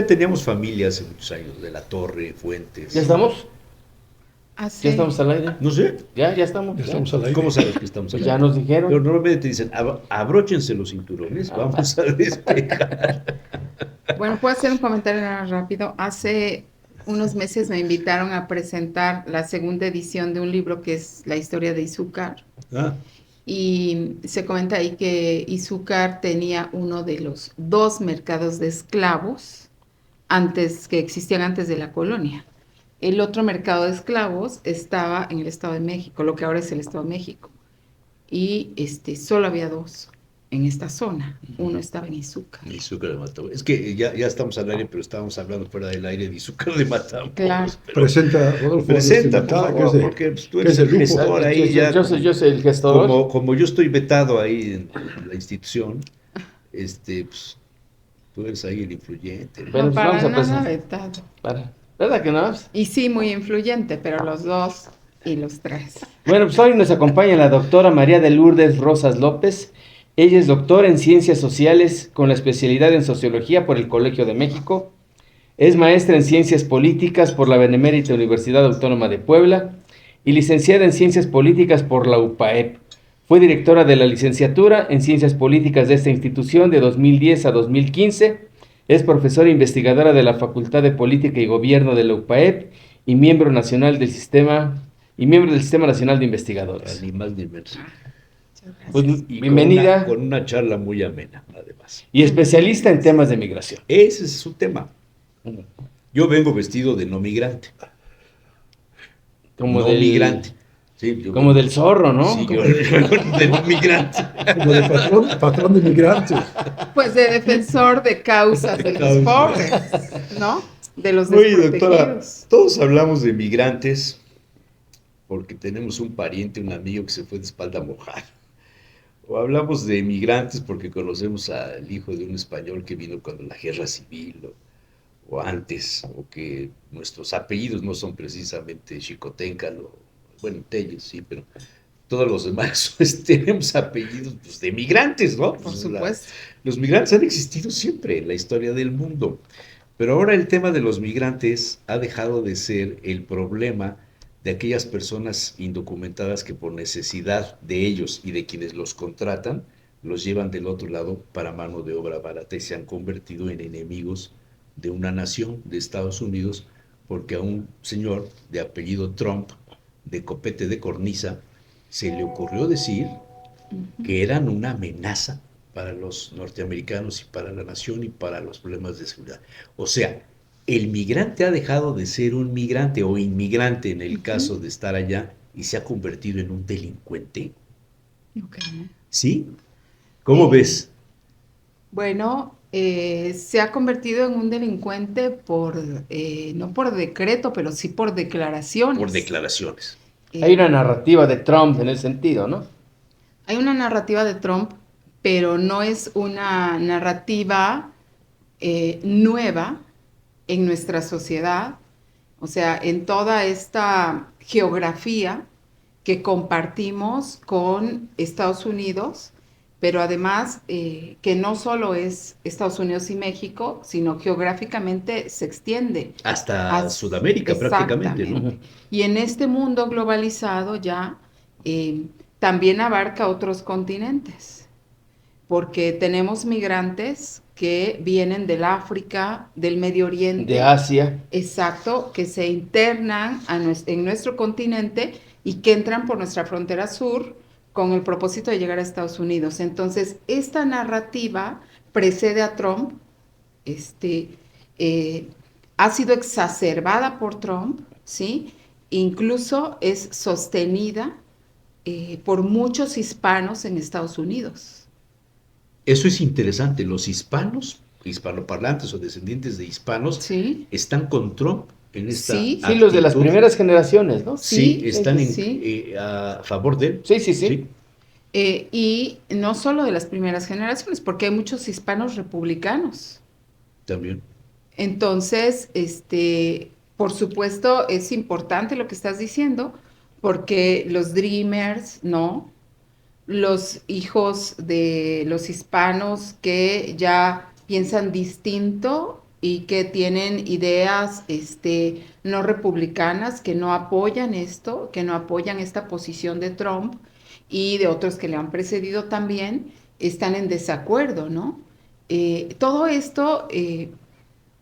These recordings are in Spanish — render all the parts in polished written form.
teníamos familia hace muchos años, de la Torre, Fuentes. ¿Ya estamos? Así. ¿Ya estamos al aire? No sé. Ya estamos. Ya estamos al aire. ¿Cómo sabes que estamos Pues acá? ya nos dijeron. Pero normalmente te dicen, abróchense los cinturones, vamos a despegar. Bueno, puedo hacer un comentario rápido. Hace unos meses me invitaron a presentar la segunda edición de un libro que es La historia de Izúcar. Ah, Y se comenta ahí que Izúcar tenía uno de los dos mercados de esclavos que existían antes de la colonia. El otro mercado de esclavos estaba en el Estado de México, lo que ahora es el Estado de México. Y solo había dos en esta zona. Uno estaba en Izúcar. Izúcar de Matamoros. Es que ya estamos al aire, pero estábamos hablando fuera del aire de Izúcar de Matamoros. Claro. Pero Presenta, Rodolfo. presenta, por nuestra invitada, favor, que es de- porque pues, tú que eres es de el lujo. gestor ahí ya. Yo soy el gestor. Como yo estoy vetado ahí en la institución, pues, tú eres ahí el influyente, ¿no? Bueno, No, pues para vamos a nada presentar. vetado. ¿Verdad que no? Y sí, muy influyente, pero los dos y los tres. Bueno, pues hoy nos acompaña la doctora María de Lourdes Rosas López. Ella es doctora en Ciencias Sociales con la especialidad en Sociología por el Colegio de México. Es maestra en Ciencias Políticas por la Benemérita Universidad Autónoma de Puebla y licenciada en Ciencias Políticas por la UPAEP. Fue directora de la licenciatura en Ciencias Políticas de esta institución de 2010 a 2015. Es profesora investigadora de la Facultad de Política y Gobierno de la UPAEP y miembro nacional del Sistema Nacional de Investigadores. Ni más ni menos. Muchas gracias. Pues Y bienvenida con una charla muy amena, además. y especialista en temas de migración. Ese es su tema. Yo vengo vestido de no migrante. Como no del, migrante. Sí, yo Como vengo- del zorro, ¿no? Sí, yo vengo de no migrante. Como de patrón de migrantes. Pues de defensor de causas de los Causas. pobres, ¿no? De los Oye, doctora, desprotegidos. todos hablamos de migrantes porque tenemos un pariente, un amigo que se fue de espalda mojada. O hablamos de migrantes porque conocemos al hijo de un español que vino cuando la guerra civil o antes, o que nuestros apellidos no son precisamente Xicoténcalo, bueno, Telles, sí, pero todos los demás tenemos apellidos pues, de migrantes, ¿no? Por Pues, supuesto. los migrantes han existido siempre en la historia del mundo, pero ahora el tema de los migrantes ha dejado de ser el problema de aquellas personas indocumentadas que por necesidad de ellos y de quienes los contratan, los llevan del otro lado para mano de obra barata y se han convertido en enemigos de una nación, de Estados Unidos, porque a un señor de apellido Trump, de copete de cornisa, se le ocurrió decir que eran una amenaza para los norteamericanos y para la nación y para los problemas de seguridad. O sea, el migrante ha dejado de ser un migrante o inmigrante en el caso de estar allá y se ha convertido en un delincuente. Ok. ¿Sí? ¿Cómo ves? Bueno, se ha convertido en un delincuente no por decreto, pero sí por declaraciones. Por declaraciones. Hay una narrativa de Trump en ese sentido, ¿no? Hay una narrativa de Trump, pero no es una narrativa nueva en nuestra sociedad, o sea, en toda esta geografía que compartimos con Estados Unidos, pero además que no solo es Estados Unidos y México, sino geográficamente se extiende. Hasta Sudamérica prácticamente, ¿no? Exactamente. Y en este mundo globalizado ya también abarca otros continentes, porque tenemos migrantes que vienen del África, del Medio Oriente. De Asia. Exacto, que se internan en nuestro continente y que entran por nuestra frontera sur con el propósito de llegar a Estados Unidos. Entonces, esta narrativa precede a Trump, ha sido exacerbada por Trump, ¿sí? Incluso es sostenida por muchos hispanos en Estados Unidos. Eso es interesante. Los hispanos, hispanoparlantes o descendientes de hispanos, Sí. están con Trump en esta Sí, Sí, los de las actitud. primeras generaciones, ¿no? Sí, Sí, están sí. a favor de él. Sí. Y no solo de las primeras generaciones, porque hay muchos hispanos republicanos. También. Entonces, por supuesto, es importante lo que estás diciendo, porque los Dreamers, ¿no? Los hijos de los hispanos que ya piensan distinto y que tienen ideas no republicanas, que no apoyan esto, que no apoyan esta posición de Trump y de otros que le han precedido también, están en desacuerdo, ¿no? Todo esto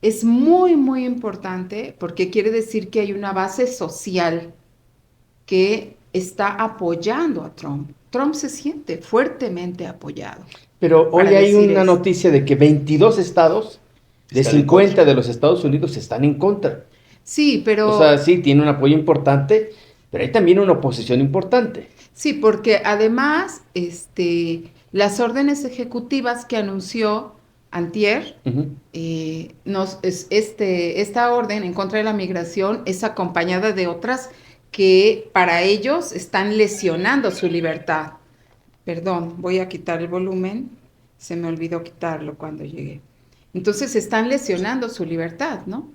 es muy, muy importante porque quiere decir que hay una base social que está apoyando a Trump. Trump se siente fuertemente apoyado. Pero hoy Para hay decir una esto. noticia de que 22 estados de Están en 50 contra. de los Estados Unidos están en contra. Sí, pero O sea, sí, tiene un apoyo importante, pero hay también una oposición importante. sí, porque además las órdenes ejecutivas que anunció Antier, Ujú. esta orden en contra de la migración es acompañada de otras que para ellos están lesionando su libertad. Perdón, voy a quitar el volumen, se me olvidó quitarlo cuando llegué. Entonces están lesionando su libertad, ¿no?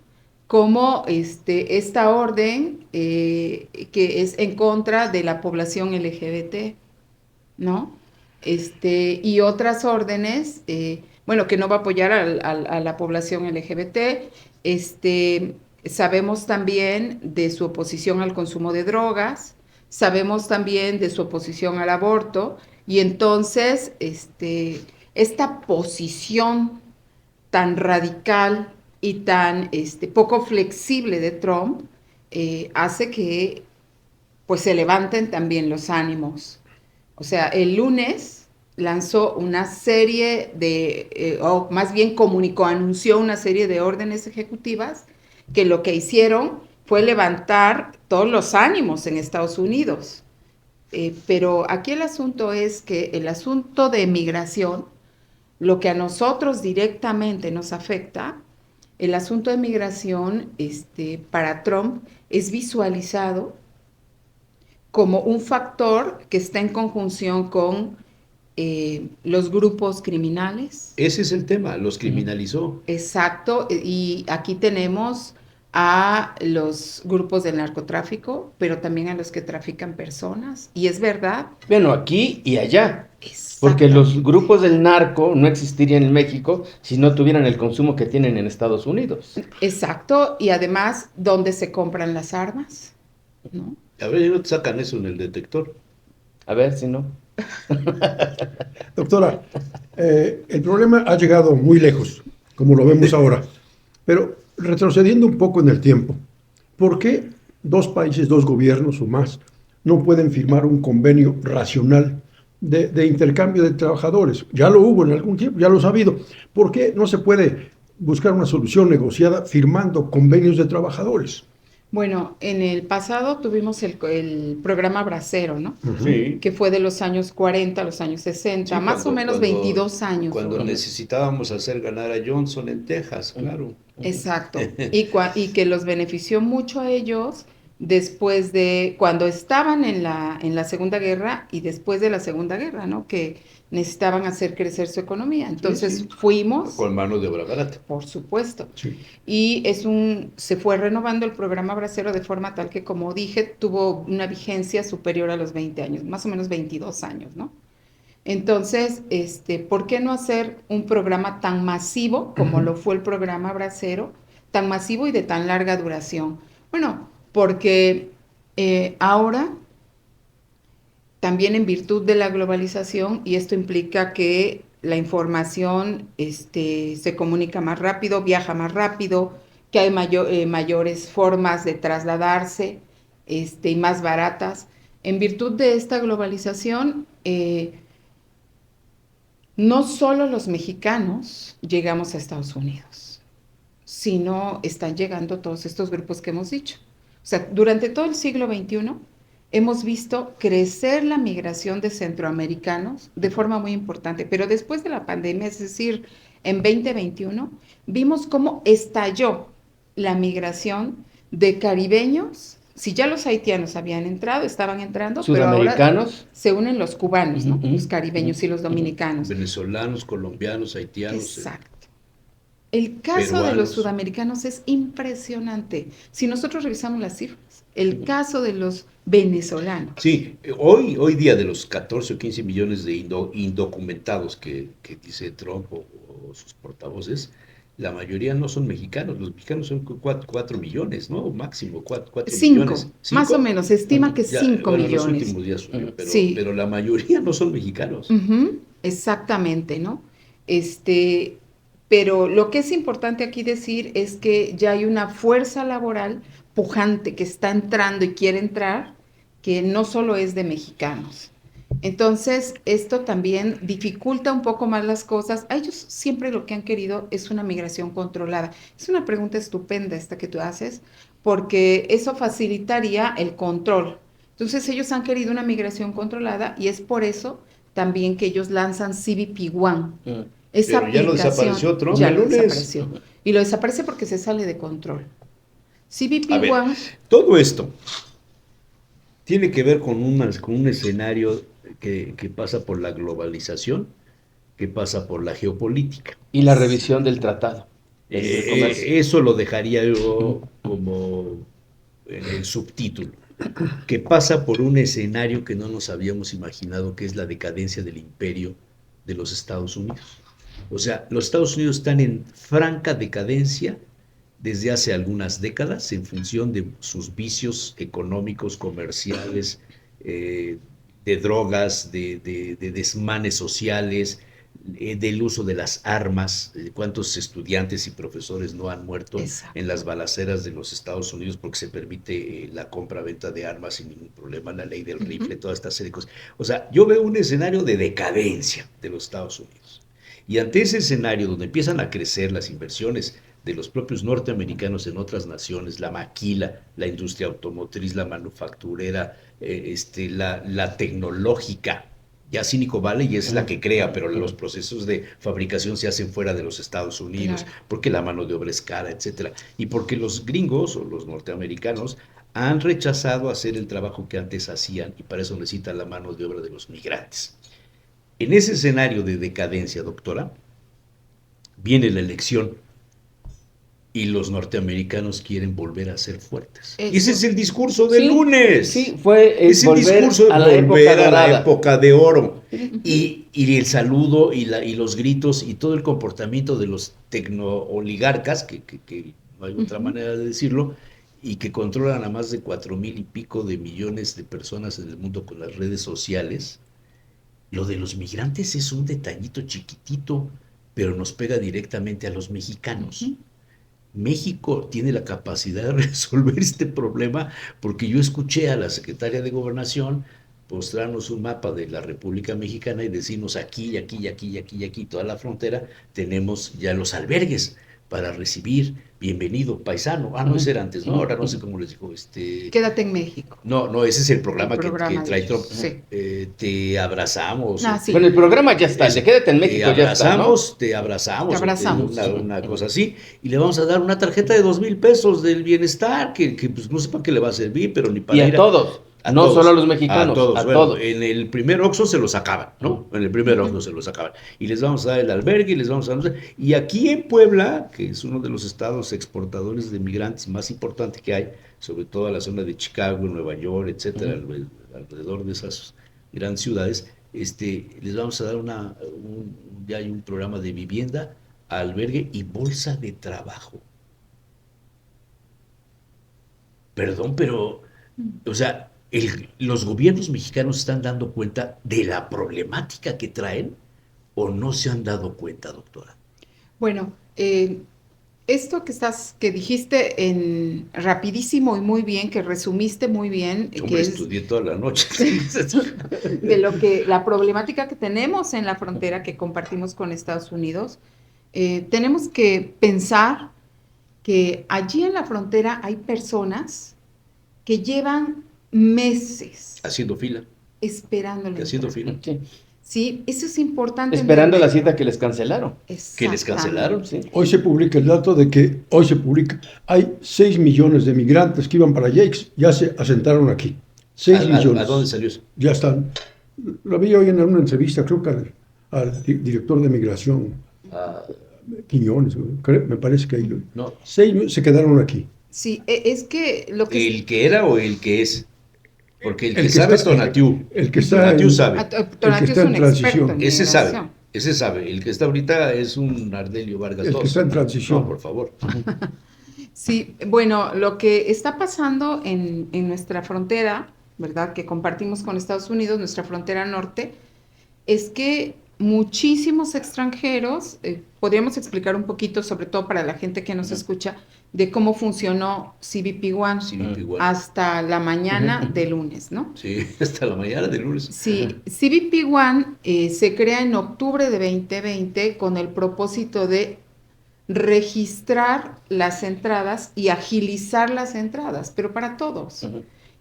Como esta orden que es en contra de la población LGBT, ¿no? Y otras órdenes, bueno, que no va a apoyar a la población LGBT. Sabemos también de su oposición al consumo de drogas, sabemos también de su oposición al aborto, y entonces esta posición tan radical y tan poco flexible de Trump hace que pues se levanten también los ánimos. O sea, el lunes lanzó una serie o más bien comunicó, anunció una serie de órdenes ejecutivas que lo que hicieron fue levantar todos los ánimos en Estados Unidos. Pero aquí el asunto es que el asunto de migración, lo que a nosotros directamente nos afecta, el asunto de migración para Trump es visualizado como un factor que está en conjunción con los grupos criminales. Ese es el tema, los criminalizó. Exacto, y aquí tenemos a los grupos del narcotráfico, pero también a los que trafican personas. Y es verdad. Bueno, aquí y allá. Porque los grupos del narco no existirían en México si no tuvieran el consumo que tienen en Estados Unidos. Exacto, y además, ¿dónde se compran las armas? ¿No? A ver, no te sacan eso en el detector. A ver si no. Doctora, el problema ha llegado muy lejos, como lo vemos ahora, pero retrocediendo un poco en el tiempo, ¿por qué dos países, dos gobiernos o más, no pueden firmar un convenio racional de intercambio de trabajadores? Ya lo hubo en algún tiempo, ya lo ha habido. ¿Por qué no se puede buscar una solución negociada firmando convenios de trabajadores? Bueno, en el pasado tuvimos el programa Bracero, ¿no? Sí. Que fue de los años 40 a los años 60, Sí, más o menos 22 años. Cuando duró. necesitábamos hacer ganar a Johnson en Texas, claro. Exacto. Y que los benefició mucho a ellos después de, cuando estaban en la Segunda Guerra y después de la Segunda Guerra, ¿no? Que necesitaban hacer crecer su economía. Entonces Sí. fuimos, Con mano de obra barata. por supuesto. Sí. Y se fue renovando el programa Bracero de forma tal que, como dije, tuvo una vigencia superior a los 20 años, más o menos 22 años, ¿no? Entonces, ¿por qué no hacer un programa tan masivo como lo fue el programa Bracero, tan masivo y de tan larga duración? Bueno, porque ahora, también en virtud de la globalización, y esto implica que la información se comunica más rápido, viaja más rápido, que hay mayores formas de trasladarse y más baratas. En virtud de esta globalización, no solo los mexicanos llegamos a Estados Unidos, sino están llegando todos estos grupos que hemos dicho. O sea, durante todo el siglo XXI hemos visto crecer la migración de centroamericanos de forma muy importante, pero después de la pandemia, es decir, en 2021, vimos cómo estalló la migración de caribeños. Si ya los haitianos habían entrado, estaban entrando, pero ahora Sudamericanos. se unen los cubanos, ¿no? Ujú, Los caribeños y los dominicanos. Venezolanos, colombianos, haitianos. Exacto. El caso de los Peruanos. sudamericanos es impresionante. Si nosotros revisamos las cifras, el caso de los venezolanos. Sí, hoy día de los 14 o 15 millones de indocumentados que dice Trump o sus portavoces, la mayoría no son mexicanos. Los mexicanos son 4 millones, ¿no? Máximo 4 Cinco, millones. más o menos, se estima que Ya, 5 bueno, en los millones. últimos días subió, Sí. pero la mayoría no son mexicanos. Ujú, exactamente, ¿no? Pero lo que es importante aquí decir es que ya hay una fuerza laboral pujante que está entrando y quiere entrar, que no solo es de mexicanos. Entonces, esto también dificulta un poco más las cosas. A ellos siempre lo que han querido es una migración controlada. Es una pregunta estupenda esta que tú haces, porque eso facilitaría el control. Entonces, ellos han querido una migración controlada y es por eso también que ellos lanzan CBP One. Esa Pero ya lo desapareció Trump ya el lo lunes. desapareció. Y lo desaparece porque se sale de control. CBP A ver, One, todo esto tiene que ver con un escenario que pasa por la globalización, que pasa por la geopolítica. Y la revisión del tratado. de comercio. Eso lo dejaría yo como en el subtítulo, que pasa por un escenario que no nos habíamos imaginado, que es la decadencia del imperio de los Estados Unidos. O sea, los Estados Unidos están en franca decadencia desde hace algunas décadas en función de sus vicios económicos, comerciales, de drogas, de desmanes sociales, del uso de las armas. ¿Cuántos estudiantes y profesores no han muerto Exacto. en las balaceras de los Estados Unidos porque se permite la compra-venta de armas sin ningún problema, la ley del rifle, toda esta serie de cosas? O sea, yo veo un escenario de decadencia de los Estados Unidos. Y ante ese escenario donde empiezan a crecer las inversiones de los propios norteamericanos en otras naciones, la maquila, la industria automotriz, la manufacturera, la tecnológica, ya Silicon Valley es la que crea, pero los procesos de fabricación se hacen fuera de los Estados Unidos, Claro. porque la mano de obra es cara, etcétera. Y porque los gringos o los norteamericanos han rechazado hacer el trabajo que antes hacían y para eso necesitan la mano de obra de los migrantes. En ese escenario de decadencia, doctora, viene la elección y los norteamericanos quieren volver a ser fuertes. Eso. Y ese es el discurso del Sí, lunes. Sí, fue Es el volver discurso de a la volver época a la dorada. época de oro. Y el saludo y los gritos y todo el comportamiento de los tecno-oligarcas, que no hay otra manera de decirlo, y que controlan a más de 4,000 y pico de millones de personas en el mundo con las redes sociales. Lo de los migrantes es un detallito chiquitito, pero nos pega directamente a los mexicanos. México tiene la capacidad de resolver este problema porque yo escuché a la secretaria de Gobernación mostrarnos un mapa de la República Mexicana y decirnos aquí, aquí, aquí, aquí, aquí, toda la frontera, tenemos ya los albergues para recibir, bienvenido, paisano. No, ese era antes, ¿no? Ahora no sé cómo les dijo. Quédate en México. No, ese es el programa, El programa que trae de Trump. ellos, sí. Te abrazamos. Ah, sí. Bueno, el programa ya está, el de Quédate en México ya está, ¿no? Te abrazamos. Te abrazamos. Una cosa así. Y le vamos a dar una tarjeta de 2,000 pesos del bienestar, que pues no sé para qué le va a servir, pero ni para Y a ir todos, no todos, solo a los mexicanos, a todos. a Bueno, todos. en el primer Oxxo se los acaban, ¿no? En el primer Oxxo se los acaban. Y les vamos a dar el albergue y les vamos a dar... Y aquí en Puebla, que es uno de los estados exportadores de migrantes más importante que hay, sobre todo a la zona de Chicago, Nueva York, etcétera, alrededor de esas grandes ciudades, les vamos a dar ya hay un programa de vivienda, albergue y bolsa de trabajo. Perdón, pero, o sea, ¿los gobiernos mexicanos están dando cuenta de la problemática que traen o no se han dado cuenta, doctora? Bueno, esto que dijiste rapidísimo y muy bien, que resumiste muy bien, Hombre, que es estudié toda la noche. de la problemática que tenemos en la frontera que compartimos con Estados Unidos, tenemos que pensar que allí en la frontera hay personas que llevan meses Haciendo fila. esperando la Haciendo entrada. fila. Sí. Sí, eso es importante. Esperando la entender. cita que les cancelaron. Que les cancelaron. Sí. Hoy se publica el dato de que hay 6 millones de migrantes que iban para Yakes, ya se asentaron aquí. 6 millones. ¿A dónde salió eso? Ya están. Lo vi hoy en una entrevista, creo que al director de migración, Quiñones, me parece que ahí. No. 6 se quedaron aquí. Sí, es que lo que... ¿El que era o el que es? Porque el que que sabe es está- Tonatiu. el que está Tonatiu en- sabe. Tonatiu está es un en transición. experto en Ese sabe. migración. Ese sabe, el que está ahorita es un Ardelio Vargas El que II. está en transición. No, por favor. Sí, bueno, lo que está pasando en nuestra frontera, ¿verdad? Que compartimos con Estados Unidos, nuestra frontera norte, es que muchísimos extranjeros, podríamos explicar un poquito, sobre todo para la gente que nos escucha, de cómo funcionó CBP One CBP One. hasta la mañana de lunes, ¿no? Sí, hasta la mañana de lunes. Sí, CBP One se crea en octubre de 2020 con el propósito de registrar las entradas y agilizar las entradas, pero para todos.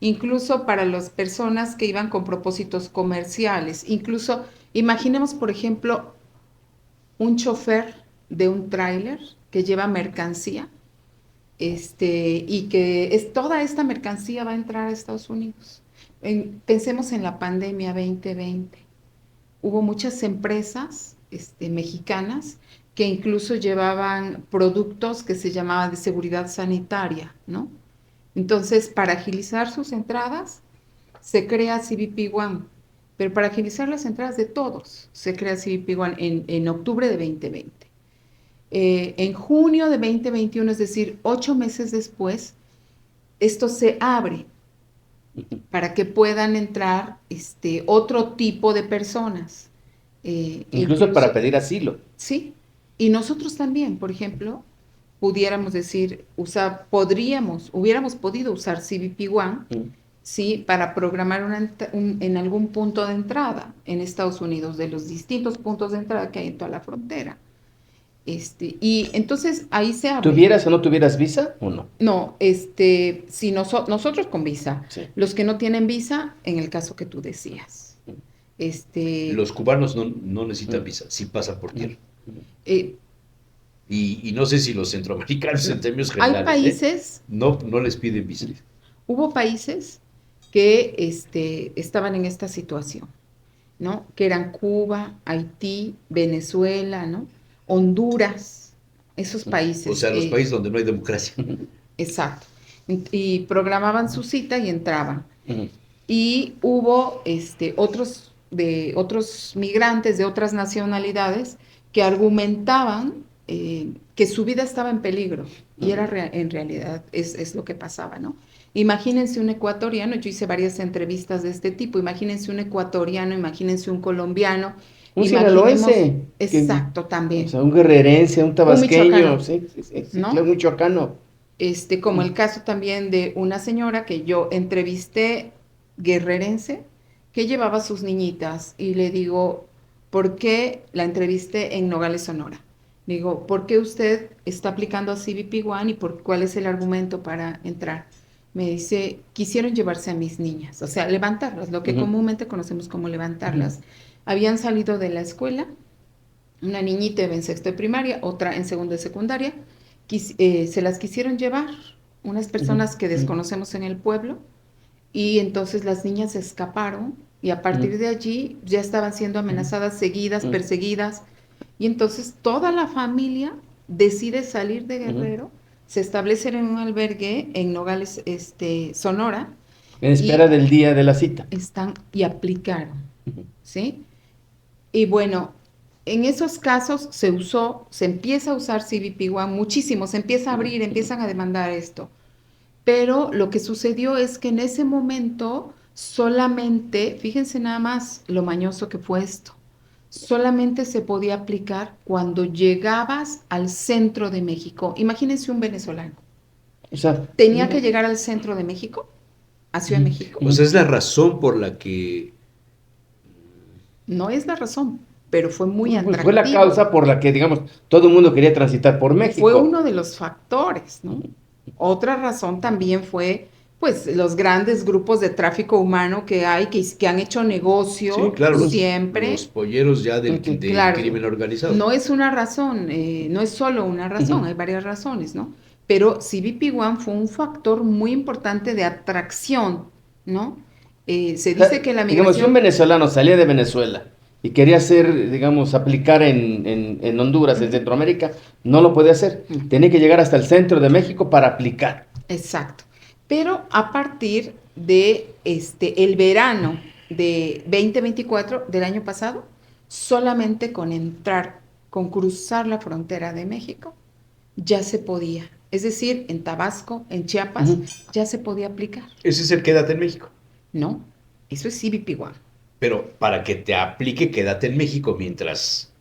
Incluso para las personas que iban con propósitos comerciales. Incluso, imaginemos, por ejemplo, un chofer de un tráiler que lleva mercancía, y que toda esta mercancía va a entrar a Estados Unidos. Pensemos en la pandemia 2020. Hubo muchas empresas mexicanas que incluso llevaban productos que se llamaban de seguridad sanitaria, ¿no? Entonces, para agilizar sus entradas, se crea CBP One, pero para agilizar las entradas de todos, se crea CBP One en octubre de 2020. En junio de 2021, es decir, 8 meses después, esto se abre para que puedan entrar otro tipo de personas. Incluso para pedir asilo. Sí, y nosotros también, por ejemplo, pudiéramos decir, hubiéramos podido usar CBP One, sí, para programar en algún punto de entrada en Estados Unidos, de los distintos puntos de entrada que hay en toda la frontera. Y entonces ahí se abre. ¿Tuvieras o no tuvieras visa o no? No, si nosotros con visa, Sí. los que no tienen visa, en el caso que tú decías. Los cubanos no necesitan visa, sí pasa por tierra. eh, Y no sé si los centroamericanos en términos hay generales países, no les piden visa. hubo países que estaban en esta situación, ¿no? Que eran Cuba, Haití, Venezuela, ¿no? Honduras, esos países. O sea, los países donde no hay democracia. Exacto. Y programaban su cita y entraban. Y hubo otros migrantes de otras nacionalidades que argumentaban que su vida estaba en peligro. Y en realidad es lo que pasaba, ¿no? Imagínense un ecuatoriano, yo hice varias entrevistas de este tipo, imagínense un ecuatoriano, imagínense un colombiano. Un sinaloense. Exacto, también. O sea, un guerrerense, un tabasqueño, sí, ¿no? claro, un michoacano. Como el caso también de una señora que yo entrevisté, guerrerense, que llevaba a sus niñitas, y le digo, ¿por qué la entrevisté en Nogales, Sonora? Digo, ¿por qué usted está aplicando a CBP One y cuál es el argumento para entrar? Me dice, quisieron llevarse a mis niñas, o sea, levantarlas, lo que comúnmente conocemos como levantarlas. Habían salido de la escuela, una niñita iba en sexto de primaria, otra en segundo de secundaria, se las quisieron llevar unas personas que desconocemos en el pueblo, y entonces las niñas se escaparon, y a partir de allí ya estaban siendo amenazadas, seguidas, perseguidas, y entonces toda la familia decide salir de Guerrero, se establecen en un albergue en Nogales, Sonora. En espera del día de la cita. Y aplicaron, ¿sí? Y bueno, en esos casos se empieza a usar CBP One muchísimo, se empieza a abrir, empiezan a demandar esto. Pero lo que sucedió es que en ese momento solamente, fíjense nada más lo mañoso que fue esto, solamente se podía aplicar cuando llegabas al centro de México. Imagínense un venezolano. O sea, Tenía que llegar al centro de México, a Ciudad de México. O sea, es la razón por la que... No es la razón, pero fue muy pues atractivo. fue la causa por la que, digamos, todo el mundo quería transitar por México. Fue uno de los factores, ¿no? Otra razón también fue, pues, los grandes grupos de tráfico humano que hay, que han hecho negocio Sí, claro, siempre. los polleros ya del Claro, crimen organizado. no es una razón, no es solo una razón, hay varias razones, ¿no? Pero CBP One fue un factor muy importante de atracción, ¿no? Se dice que la Digamos, si un migración... venezolano salía de Venezuela y quería hacer, digamos, aplicar en Honduras, en Centroamérica, no lo podía hacer. Tenía que llegar hasta el centro de México para aplicar. Exacto. Pero a partir de el verano de 2024 del año pasado, solamente con entrar, con cruzar la frontera de México, ya se podía. Es decir, en Tabasco, en Chiapas, Ujú. ya se podía aplicar. Ese es el quédate en México. No, eso es CBP-1. Pero para que te aplique, quédate en México mientras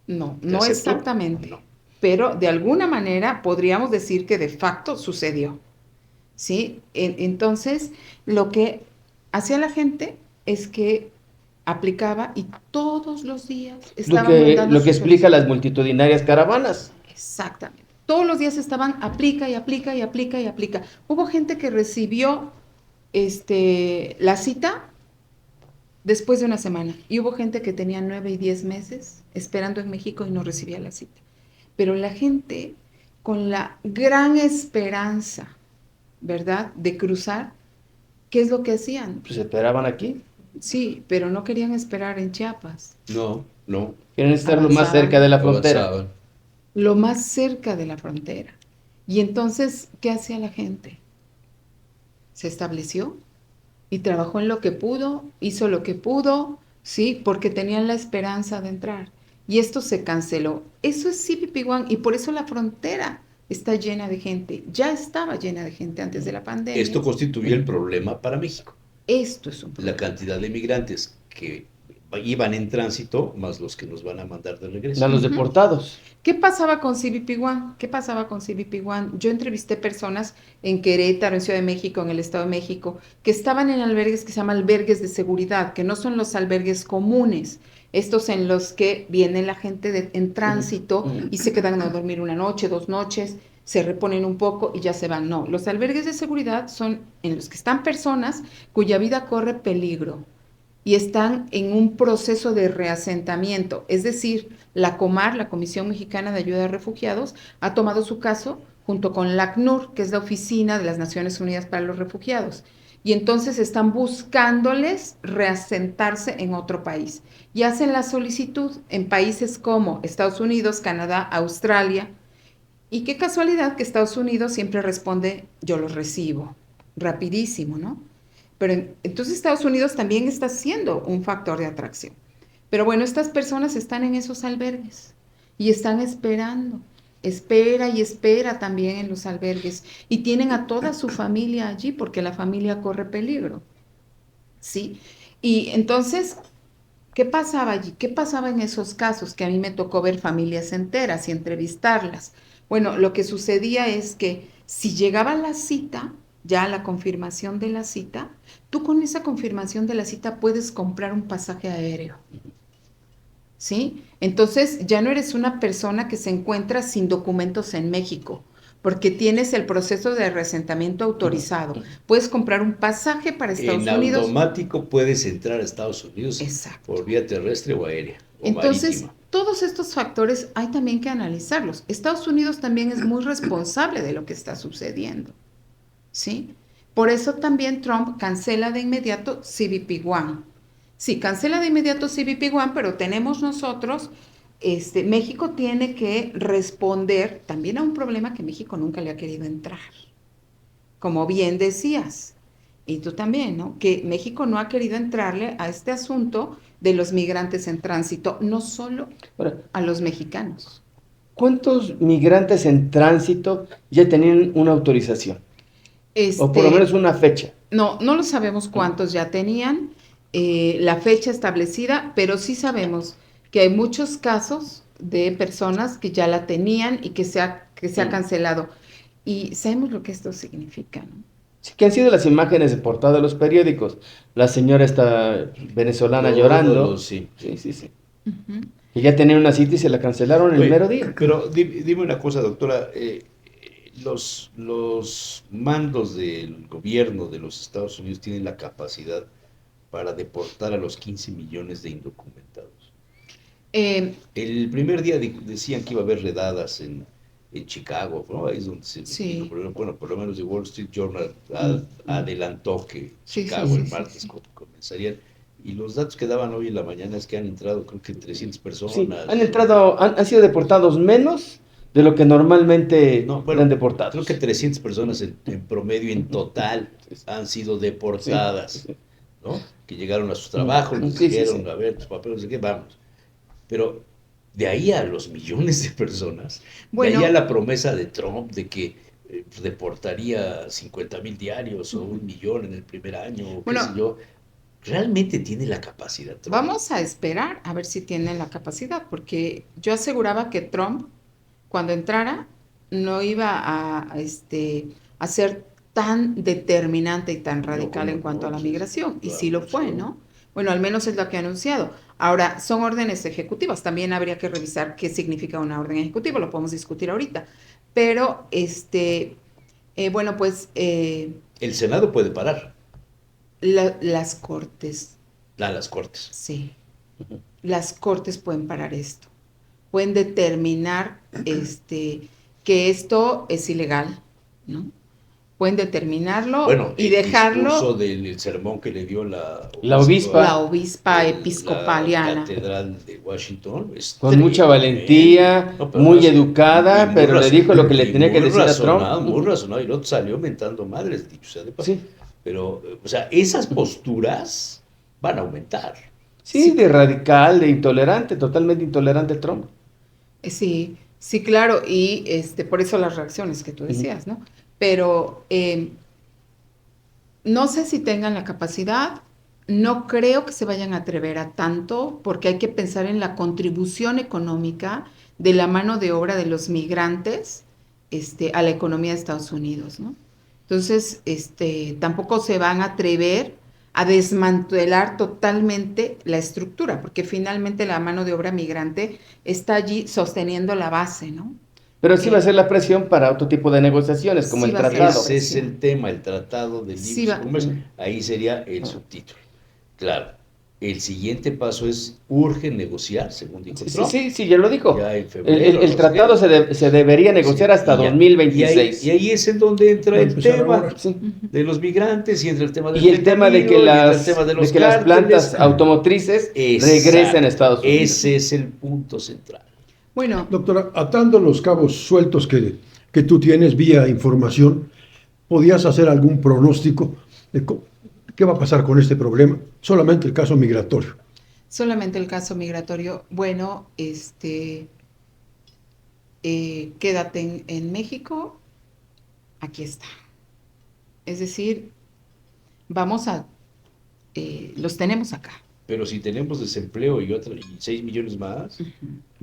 No, te no acepto. exactamente. No. Pero de alguna manera podríamos decir que de facto sucedió. ¿Sí? Entonces, lo que hacía la gente es que aplicaba y todos los días estaban mandando Lo que sus explica las solicitudes. multitudinarias caravanas. Exactamente. Todos los días estaban aplica y aplica y aplica y aplica. Hubo gente que recibió la cita después de una semana y hubo gente que tenía 9 y 10 meses esperando en México y no recibía la cita. Pero la gente con la gran esperanza, ¿verdad?, de cruzar, ¿qué es lo que hacían? Pues se esperaban aquí. Sí, pero no querían esperar en Chiapas. No, no. Quieren estar lo más Avanzaban. cerca de la frontera. Avanzaban. Lo más cerca de la frontera. Y entonces, ¿qué hacía la gente? Se estableció y trabajó en lo que pudo, hizo lo que pudo, ¿sí? Porque tenían la esperanza de entrar. Y esto se canceló. Eso es CBP-1 y por eso la frontera está llena de gente. Ya estaba llena de gente antes de la pandemia. Esto constituye el problema para México. Esto es un La problema. cantidad de migrantes que iban en tránsito, más los que nos van a mandar de regreso. A los deportados. ¿Qué pasaba con CBP-1? ¿Qué pasaba con CBP-1? Yo entrevisté personas en Querétaro, en Ciudad de México, en el Estado de México, que estaban en albergues que se llaman albergues de seguridad, que no son los albergues comunes, estos en los que viene la gente en tránsito y se quedan a dormir una noche, 2 noches, se reponen un poco y ya se van. No, los albergues de seguridad son en los que están personas cuya vida corre peligro y están en un proceso de reasentamiento. Es decir, la COMAR, la Comisión Mexicana de Ayuda a Refugiados, ha tomado su caso junto con la ACNUR, que es la Oficina de las Naciones Unidas para los Refugiados. Y entonces están buscándoles reasentarse en otro país. Y hacen la solicitud en países como Estados Unidos, Canadá, Australia. Y qué casualidad que Estados Unidos siempre responde, yo los recibo, rapidísimo, ¿no? Pero entonces Estados Unidos también está siendo un factor de atracción. Pero bueno, estas personas están en esos albergues y están esperando. Espera y espera también en los albergues. Y tienen a toda su familia allí porque la familia corre peligro. ¿Sí? Y entonces, ¿qué pasaba allí? ¿Qué pasaba en esos casos? Que a mí me tocó ver familias enteras y entrevistarlas. Bueno, lo que sucedía es que si llegaba la cita, ya la confirmación de la cita, tú con esa confirmación de la cita puedes comprar un pasaje aéreo. ¿Sí? Entonces ya no eres una persona que se encuentra sin documentos en México, porque tienes el proceso de reasentamiento autorizado. Puedes comprar un pasaje para Estados En Unidos. automático puedes entrar a Estados Unidos Exacto. por vía terrestre o aérea o Entonces, marítima. todos estos factores hay también que analizarlos. Estados Unidos también es muy responsable de lo que está sucediendo. ¿Sí? Por eso también Trump cancela de inmediato CBP-1. Sí, cancela de inmediato CBP-1, pero tenemos nosotros, México tiene que responder también a un problema que México nunca le ha querido entrar. Como bien decías, y tú también, ¿no? Que México no ha querido entrarle a este asunto de los migrantes en tránsito, no solo Ahora, a los mexicanos. ¿cuántos migrantes en tránsito ya tenían una autorización? O por lo menos una fecha. No lo sabemos cuántos ya tenían la fecha establecida, pero sí sabemos que hay muchos casos de personas que ya la tenían y que se ha cancelado. Y sabemos lo que esto significa, ¿no? Sí, que han sido las imágenes de portada de los periódicos. La señora esta venezolana Todos llorando. sí. Sí. Ujú. Y ya tenían una cita y se la cancelaron el Oye, mero día. Pero dime una cosa, doctora. Los mandos del gobierno de los Estados Unidos tienen la capacidad para deportar a los 15 millones de indocumentados. El primer día decían que iba a haber redadas en Chicago, ¿no? Ahí es donde se... Sí. Bueno, por lo menos The Wall Street Journal adelantó que Sí, Chicago sí, el sí, martes sí. comenzarían. Y los datos que daban hoy en la mañana es que han entrado creo que 300 personas. Sí, han sido deportados menos de lo que normalmente No, bueno, eran deportados. creo que 300 personas en promedio en total han sido deportadas. Sí. ¿no? Que llegaron a sus trabajos, les Sí, sí, dijeron, sí. a ver, tus papeles, no sé qué, vamos. Pero de ahí a los millones de personas, de ahí a Bueno, la promesa de Trump de que deportaría 50,000 diarios o 1 millón en el primer año, o qué sé bueno, yo, ¿realmente tiene la capacidad Trump? vamos a esperar a ver si tienen la capacidad, porque yo aseguraba que Trump, cuando entrara, no iba a ser tan determinante y tan No, radical cómo en cuanto a no, la pues es migración, y toda sí lo una fue, opción. ¿no? Bueno, al menos es lo que ha anunciado. Ahora, son órdenes ejecutivas, también habría que revisar qué significa una orden ejecutiva, lo podemos discutir ahorita, pero, bueno, pues El Senado puede parar las cortes, a las cortes. sí, las cortes pueden parar esto, pueden determinar que esto es ilegal, ¿no? Pueden determinarlo Bueno, y el discurso dejarlo del sermón que le dio la La obispa la obispa, obispa en la episcopaliana. catedral de Washington es con mucha tremendo. valentía, No, pero muy además, y educada, muy, pero le dijo lo que le y tenía que muy decir a Trump. razonado, muy razonado. Y el otro salió mentando madres, dicho sea de paso. Sí, Pero, o sea, esas posturas van a aumentar. sí, Sí, de radical, de intolerante, totalmente intolerante Trump. sí, sí, claro, y por eso las reacciones que tú Ujú. decías, ¿no? Pero no sé si tengan la capacidad, no creo que se vayan a atrever a tanto, porque hay que pensar en la contribución económica de la mano de obra de los migrantes, a la economía de Estados Unidos, ¿no? Entonces, tampoco se van a atrever a desmantelar totalmente la estructura, porque finalmente la mano de obra migrante está allí sosteniendo la base, ¿no? Pero sí va a Eh, ser la presión para otro tipo de negociaciones, como sí el va a ser la tratado. Ese es presión. el tema, el Tratado de Sí Libre va, Comercio. Ahí sería el subtítulo. Claro, el siguiente paso es urge negociar, según dijo Sí, sí, Trump, sí, sí, ya lo dijo. ya en febrero, El no sé tratado qué. se debería negociar Sí, hasta y ya. Y 2026. ahí es en donde entra Va a el empezar tema ahora. Sí. de los migrantes, y entra el tema del Y el tema fentanilo, y entra el tema de de los que las plantas cárteles. automotrices regresen a Exacto, Estados Unidos. ese es el punto central. bueno, Doctora, atando los cabos sueltos que tú tienes vía información, ¿podías hacer algún pronóstico de qué va a pasar con este problema? Solamente el caso migratorio. solamente el caso migratorio. Bueno, quédate en México, aquí está. Es decir, vamos a, los tenemos acá, Pero si tenemos desempleo y 6 millones más,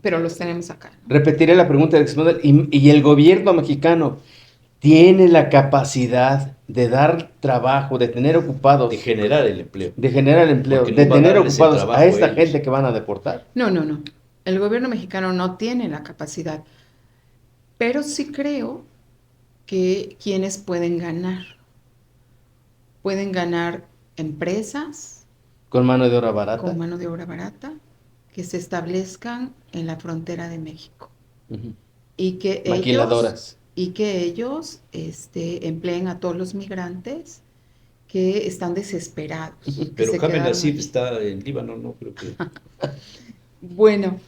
pero los tenemos acá, ¿no? Repetiré la pregunta de Exmodel. Y el gobierno mexicano tiene la capacidad de dar trabajo, de tener de ocupados, generar el empleo, de generar empleo, porque de no va a tener darles el ocupados a trabajo a esta ellos. gente que van a deportar? No, no, no. El gobierno mexicano no tiene la capacidad, pero sí creo que quienes pueden ganar empresas Con mano de obra con barata. mano de obra barata que se establezcan en la frontera de México. Ujú. y que Maquiladoras. ellos empleen a todos los migrantes que están desesperados, que Pero se Hamed quedaron Nassif allí. está en Líbano, no creo que. Bueno,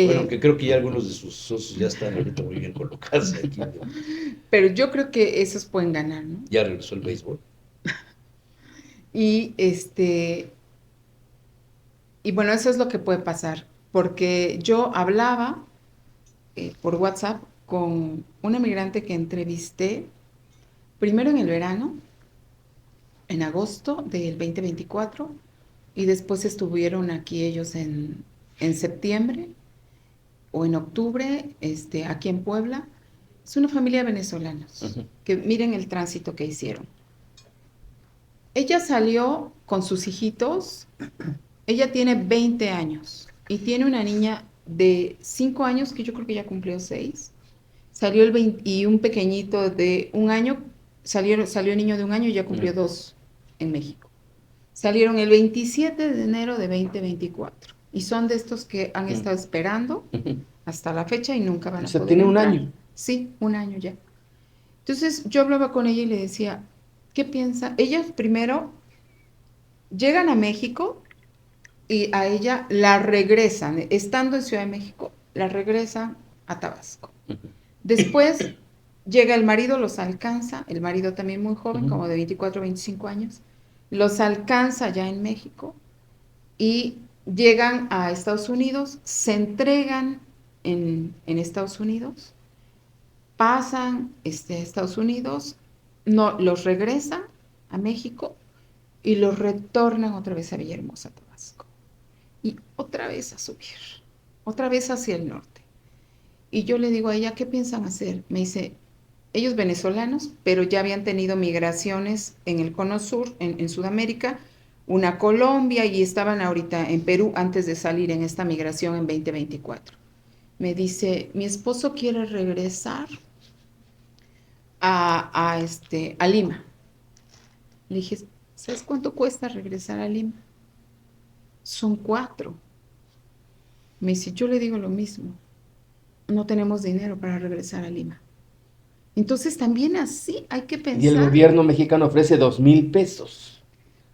Bueno, aunque creo que ya algunos de sus socios ya están ahorita muy bien colocados aquí, ¿no? pero yo creo que esos pueden ganar, ¿no? Ya regresó el béisbol. Y y bueno, eso es lo que puede pasar, porque yo hablaba por WhatsApp con una migrante que entrevisté primero en el verano, en agosto del 2024, y después estuvieron aquí ellos en septiembre o en octubre, aquí en Puebla. Es una familia de venezolanos, Ujú. que miren el tránsito que hicieron. Ella salió con sus hijitos, ella tiene 20 años y tiene una niña de 5 años, que yo creo que ya cumplió 6. Salió el 20, y un pequeñito de 1 año, salió el niño de 1 año y ya cumplió 2 en México. Salieron el 27 de enero de 2024 y son de estos que han estado esperando Ujú. hasta la fecha y nunca van O a sea, poder tiene un entrar. año. Sí, 1 año ya. Entonces yo hablaba con ella y le decía, ¿qué piensa? Ellos primero llegan a México y a ella la regresan, estando en Ciudad de México, la regresan a Tabasco. Después llega el marido, los alcanza, el marido también muy joven, Ujú. como de 24 o 25 años, los alcanza ya en México y llegan a Estados Unidos, se entregan en Estados Unidos, pasan a Estados Unidos, no, los regresan a México y los retornan otra vez a Villahermosa, Tabasco. Y otra vez a subir, otra vez hacia el norte. Y yo le digo a ella, ¿qué piensan hacer? Me dice, ellos venezolanos, pero ya habían tenido migraciones en el Cono Sur, en Sudamérica, una a Colombia y estaban ahorita en Perú antes de salir en esta migración en 2024. Me dice, mi esposo quiere regresar a Lima. Le dije, ¿sabes cuánto cuesta regresar a Lima? Son 4. Me dice, yo le digo lo mismo. No tenemos dinero para regresar a Lima. Entonces también así hay que pensar. Y el gobierno mexicano ofrece 2,000 pesos.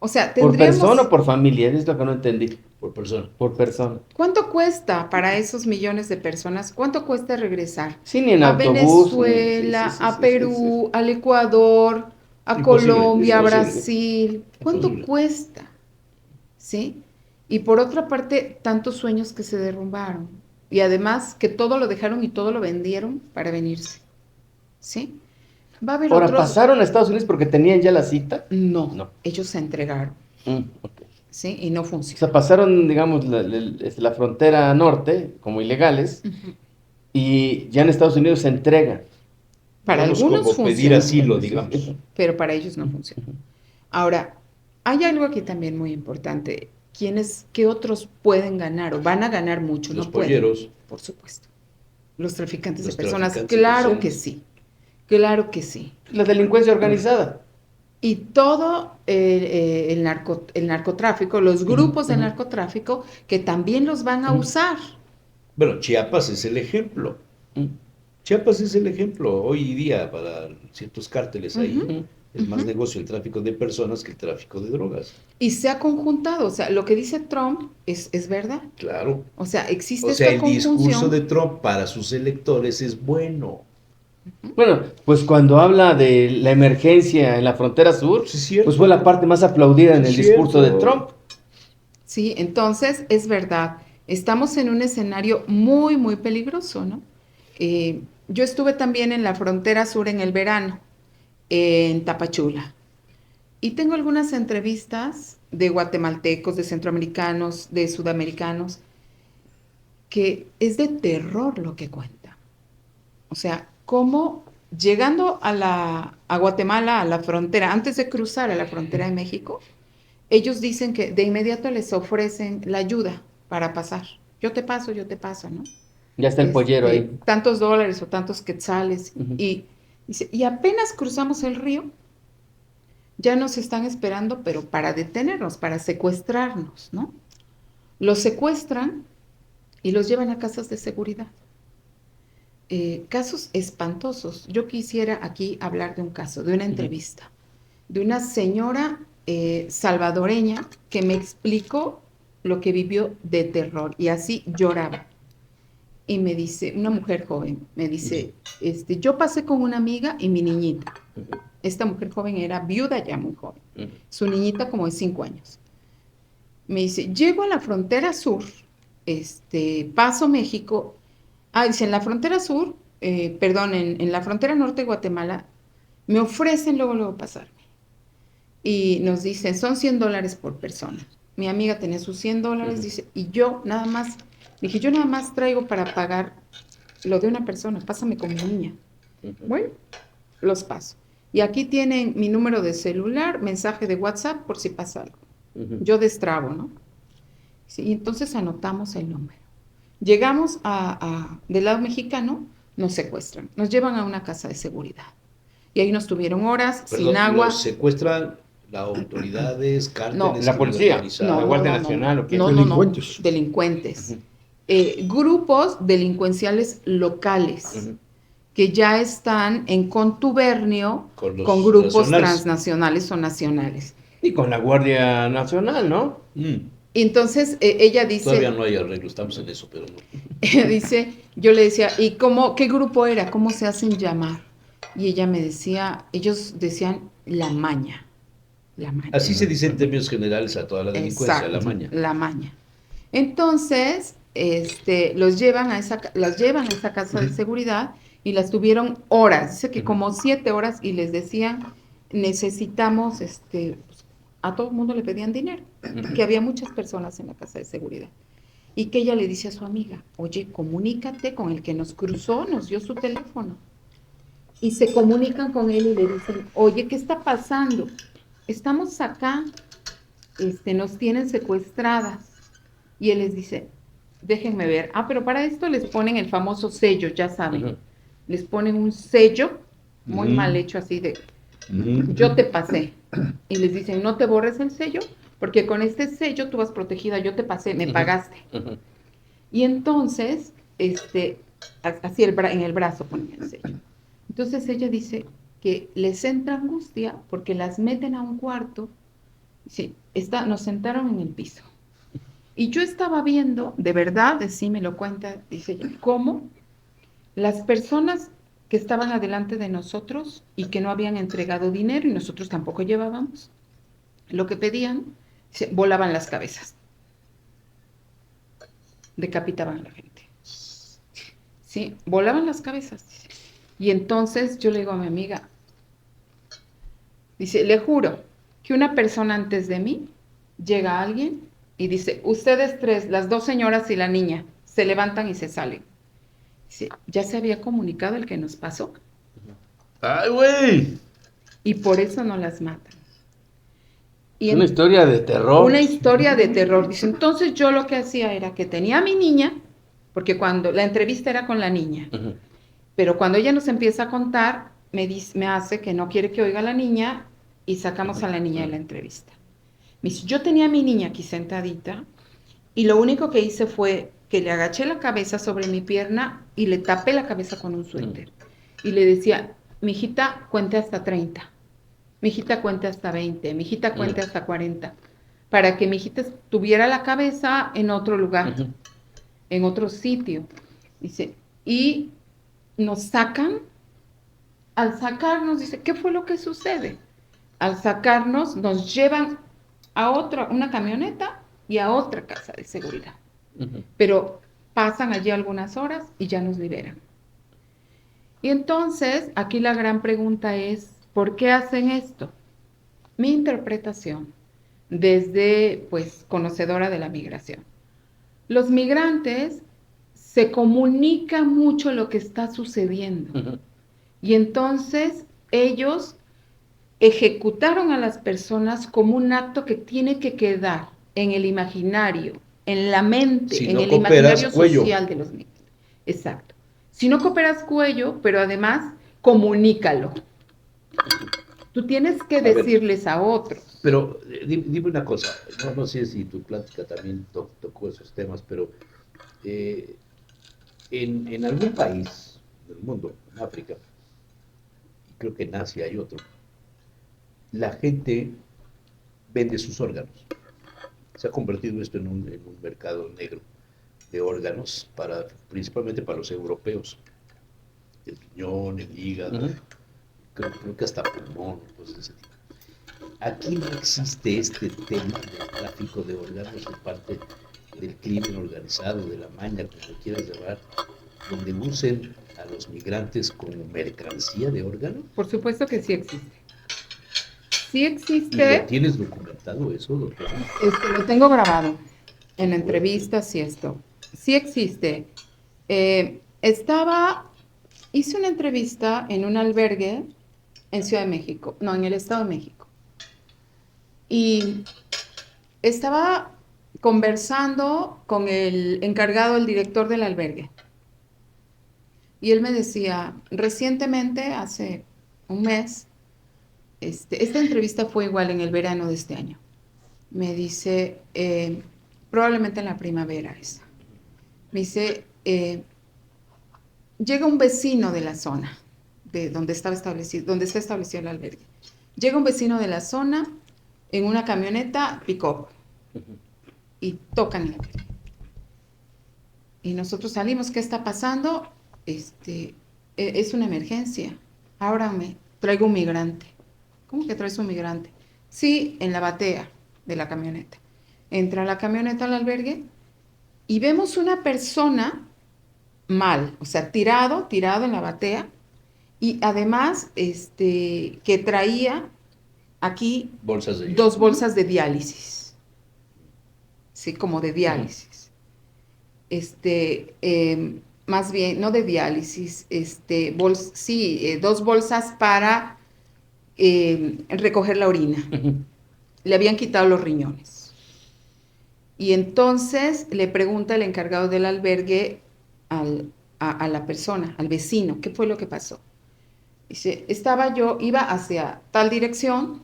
O sea, ¿Por tendríamos... persona o por familia? Es lo que no entendí. Por persona. Por persona. ¿Cuánto cuesta para esos millones de personas? ¿Cuánto cuesta regresar? Sí, ni en A autobús. Venezuela, Sí, a Perú, al Ecuador, a Imposible, Colombia, a imposible. Brasil. ¿Cuánto Imposible. cuesta? ¿Sí? Y por otra parte, tantos sueños que se derrumbaron. Y además que todo lo dejaron y todo lo vendieron para venirse. ¿Sí? Va a haber Ahora, otros... ¿pasaron a Estados Unidos porque tenían ya la cita? No, No. ellos se entregaron. Ok. ¿Sí? Y no O funcionó. sea, pasaron, digamos, la frontera norte como ilegales Ujú. y ya en Estados Unidos se entregan. Para Digamos, algunos como pedir funciona, asilo, digamos. pero para ellos no funciona. Ahora, hay algo aquí también muy importante. ¿Qué otros pueden ganar o van a ganar mucho? Los No pueden, polleros. por supuesto. Los traficantes Los de personas, traficantes de claro personas. que sí. Claro que sí. La delincuencia organizada. Y todo el narcotráfico, los grupos de Ujú. narcotráfico que también los van a usar. Bueno, Chiapas es el ejemplo. Mm. Chiapas es el ejemplo hoy día para ciertos cárteles ahí. Ujú. Es más Ujú. negocio el tráfico de personas que el tráfico de drogas. Y se ha conjuntado, o sea, lo que dice Trump es verdad. Claro. O sea, existe O sea, esta el discurso conjunción. de Trump para sus electores es bueno. Bueno, pues cuando habla de la emergencia en la frontera sur, Sí, es cierto. pues fue la parte más aplaudida en Sí, el es discurso de cierto. Trump. Sí, entonces es verdad. Estamos en un escenario muy, muy peligroso, ¿no? Yo estuve también en la frontera sur en el verano, en Tapachula, y tengo algunas entrevistas de guatemaltecos, de centroamericanos, de sudamericanos, que es de terror lo que cuentan. O sea, cómo llegando a Guatemala, a la frontera, antes de cruzar a la frontera de México, ellos dicen que de inmediato les ofrecen la ayuda para pasar. Yo te paso, ¿no? Ya está el pollero ahí. Tantos dólares o tantos quetzales. Ujú. Y dice, y apenas cruzamos el río, ya nos están esperando, pero para detenernos, para secuestrarnos, ¿no? Los secuestran y los llevan a casas de seguridad. Casos espantosos. Yo quisiera aquí hablar de un caso, de una entrevista, de una señora salvadoreña que me explicó lo que vivió de terror y así lloraba. Y me dice, una mujer joven, me dice, yo pasé con una amiga y mi niñita. Esta mujer joven era viuda ya muy joven. Su niñita como de 5 años. Me dice, llego a la frontera sur, paso México. Dice, en la frontera sur, en la frontera norte de Guatemala, me ofrecen luego pasarme. Y nos dicen, son $100 por persona. Mi amiga tenía sus $100, dice, y yo nada más, dije, yo nada más traigo para pagar lo de una persona, pásame con mi niña. Bueno, los paso. Y aquí tienen mi número de celular, mensaje de WhatsApp por si pasa algo. Yo destrabo, ¿no? Sí, y entonces anotamos el número. Llegamos del lado mexicano, nos secuestran, nos llevan a una casa de seguridad. Y ahí nos tuvieron horas, Perdón, sin agua. ¿los secuestran las autoridades, cárteles? No, la policía, organizadas? la Guardia Nacional, ¿o qué? Delincuentes. Delincuentes. Grupos delincuenciales locales que ya están en contubernio Con los con grupos nacionales. transnacionales o nacionales. Y con la Guardia Nacional, ¿no? Y entonces ella dice, Todavía no hay arreglo, estamos en eso, pero no. ella dice, yo le decía, ¿y qué grupo era? ¿Cómo se hacen llamar? Y ella me decía, ellos decían La Maña. La maña. Así se dice en términos generales a toda la delincuencia, Exacto, la maña. la maña. Entonces, las llevan a esa casa de seguridad y las tuvieron horas, dice que como 7 horas, y les decían, necesitamos, pues, a todo el mundo le pedían dinero, que había muchas personas en la casa de seguridad. Y que ella le dice a su amiga, oye, comunícate con el que nos cruzó, nos dio su teléfono. Y se comunican con él y le dicen, oye, ¿qué está pasando? Estamos acá, nos tienen secuestradas. Y él les dice, déjenme ver. Ah, pero para esto les ponen el famoso sello, ya saben. Ujú. Les ponen un sello muy mal hecho así de, yo te pasé. Y les dicen, no te borres el sello, porque con este sello tú vas protegida, yo te pasé, me pagaste. Ujú. Y entonces, así en el brazo ponen el sello. Entonces ella dice que les entra angustia porque las meten a un cuarto. Sí, nos sentaron en el piso. Y yo estaba viendo, de verdad, sí me lo cuenta, dice ella, cómo las personas que estaban adelante de nosotros y que no habían entregado dinero y nosotros tampoco llevábamos, lo que pedían, volaban las cabezas, decapitaban a la gente. Sí, volaban las cabezas. Y entonces yo le digo a mi amiga, dice, le juro que una persona antes de mí llega a alguien y dice, ustedes tres, las 2 señoras y la niña, se levantan y se salen. Dice, ya se había comunicado el que nos pasó ¡Ay, güey! y por eso no las matan. Y Es una historia de terror. una historia de terror. Dice, entonces yo lo que hacía era que tenía a mi niña, porque cuando la entrevista era con la niña, Ujú. pero cuando ella nos empieza a contar, me hace que no quiere que oiga a la niña y sacamos a la niña de la entrevista. Me dice, yo tenía a mi niña aquí sentadita y lo único que hice fue que le agaché la cabeza sobre mi pierna y le tapé la cabeza con un suéter. Y le decía, mijita, cuente hasta 30. Mijita, cuente hasta 20. Mijita, cuente hasta 40. Para que mijita tuviera la cabeza en otro lugar, Ujú. en otro sitio. Dice, y nos sacan. Al sacarnos, dice, ¿qué fue lo que sucede? Al sacarnos, nos llevan a una camioneta y a otra casa de seguridad. Ujú. Pero pasan allí algunas horas y ya nos liberan. Y entonces, aquí la gran pregunta es, ¿por qué hacen esto? Mi interpretación, desde, pues, conocedora de la migración. Los migrantes se comunica mucho lo que está sucediendo. Ujú. Y entonces ellos ejecutaron a las personas como un acto que tiene que quedar en el imaginario, en la mente, Si en no el cooperas, imaginario cuello. social de los niños. Exacto. Si no cooperas, cuello, pero además comunícalo. Tú tienes que A ver. decirles a otros. Pero dime una cosa, no sé si tu plática también tocó esos temas, pero en algún país del mundo, en África, y creo que en Asia hay otro, la gente vende sus órganos. Se ha convertido esto en un mercado negro de órganos, principalmente para los europeos. El riñón, el hígado, Ujú. creo que hasta pulmón, cosas de ese tipo. Aquí no existe este tema del tráfico de órganos por parte del crimen organizado, de la maña, como lo quieras llamar, donde usen a los migrantes como mercancía de órganos. Por supuesto que sí existe. Sí ¿Y lo existe, tienes documentado eso, doctor? lo tengo grabado en entrevistas y esto. Sí existe. Hice una entrevista en un albergue en Ciudad de México, no, en el Estado de México. Y estaba conversando con el encargado, el director del albergue. Y él me decía, recientemente, hace un mes, esta entrevista fue igual en el verano de este año. Me dice, probablemente en la primavera esa. Me dice, llega un vecino de la zona, de donde está establecido el albergue. Llega un vecino de la zona en una camioneta pick-up y tocan el albergue. Y nosotros salimos, ¿qué está pasando? Es una emergencia. Ahora traigo un migrante. ¿Cómo que traes un migrante? Sí, en la batea de la camioneta. Entra la camioneta al albergue y vemos una persona mal, o sea, tirado en la batea, y además, que traía aquí Bolsas de 2 bolsas de diálisis, sí, como de diálisis. Más bien, no de diálisis, sí, 2 bolsas para recoger la orina. Le habían quitado los riñones. Y entonces le pregunta el encargado del albergue a la persona, al vecino, ¿qué fue lo que pasó? Dice, iba hacia tal dirección,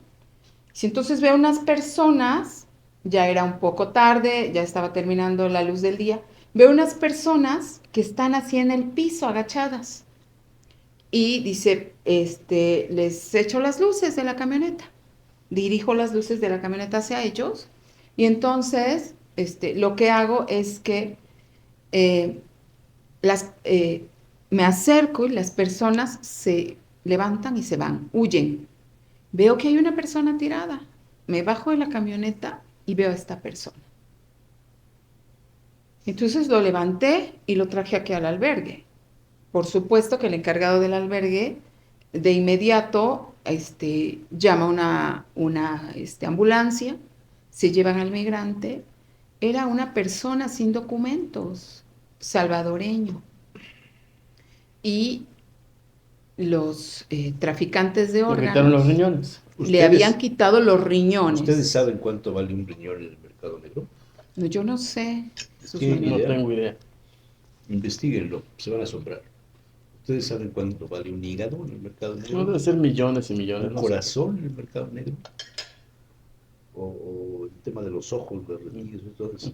y entonces veo unas personas, ya era un poco tarde, ya estaba terminando la luz del día, veo unas personas que están así en el piso, agachadas, y dice, les echo las luces de la camioneta, dirijo las luces de la camioneta hacia ellos, y entonces, lo que hago es que me acerco y las personas se levantan y se van, huyen. Veo que hay una persona tirada. Me bajo de la camioneta y veo a esta persona. Entonces lo levanté y lo traje aquí al albergue. Por supuesto que el encargado del albergue de inmediato llama una ambulancia, se llevan al migrante. Era una persona sin documentos, salvadoreño. Y los traficantes de Le órganos quitaron los riñones. le habían quitado los riñones. ¿Ustedes saben cuánto vale un riñón en el mercado negro? No, yo no sé. sus que- maneras. No tengo idea. Investíguenlo, se van a asombrar. ¿Ustedes saben cuánto vale un hígado en el mercado negro? No debe ser millones y millones. ¿Un No sé. corazón en el mercado negro? O el tema de los ojos, los renillos, todo eso.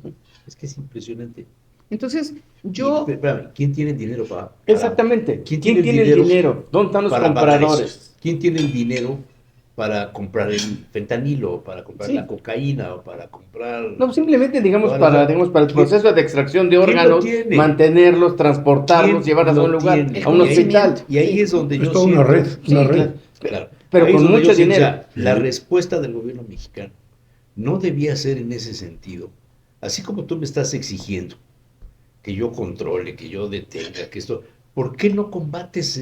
Es que es impresionante. Entonces, Y, espérame, ¿quién tiene dinero para... Exactamente. ¿Quién ¿Quién tiene el dinero? ¿Dónde están los para pagar compradores? eso? ¿Quién tiene el dinero para comprar el fentanilo, para comprar Sí. la cocaína, o para comprar... No, simplemente, digamos, Todas para las- el ¿Quién- proceso de extracción de quién lo órganos, tiene? mantenerlos, transportarlos, ¿Quién llevarlos a lo un lugar, tiene? a un El hospital. conocimiento. Y ahí Sí. es donde Es yo toda una siento- red, una Sí, red. Claro. Pero Ahí con es donde mucho yo siento, dinero. o sea, la respuesta del gobierno mexicano no debía ser en ese sentido. Así como tú me estás exigiendo que yo controle, que yo detenga, que esto... ¿Por qué no combates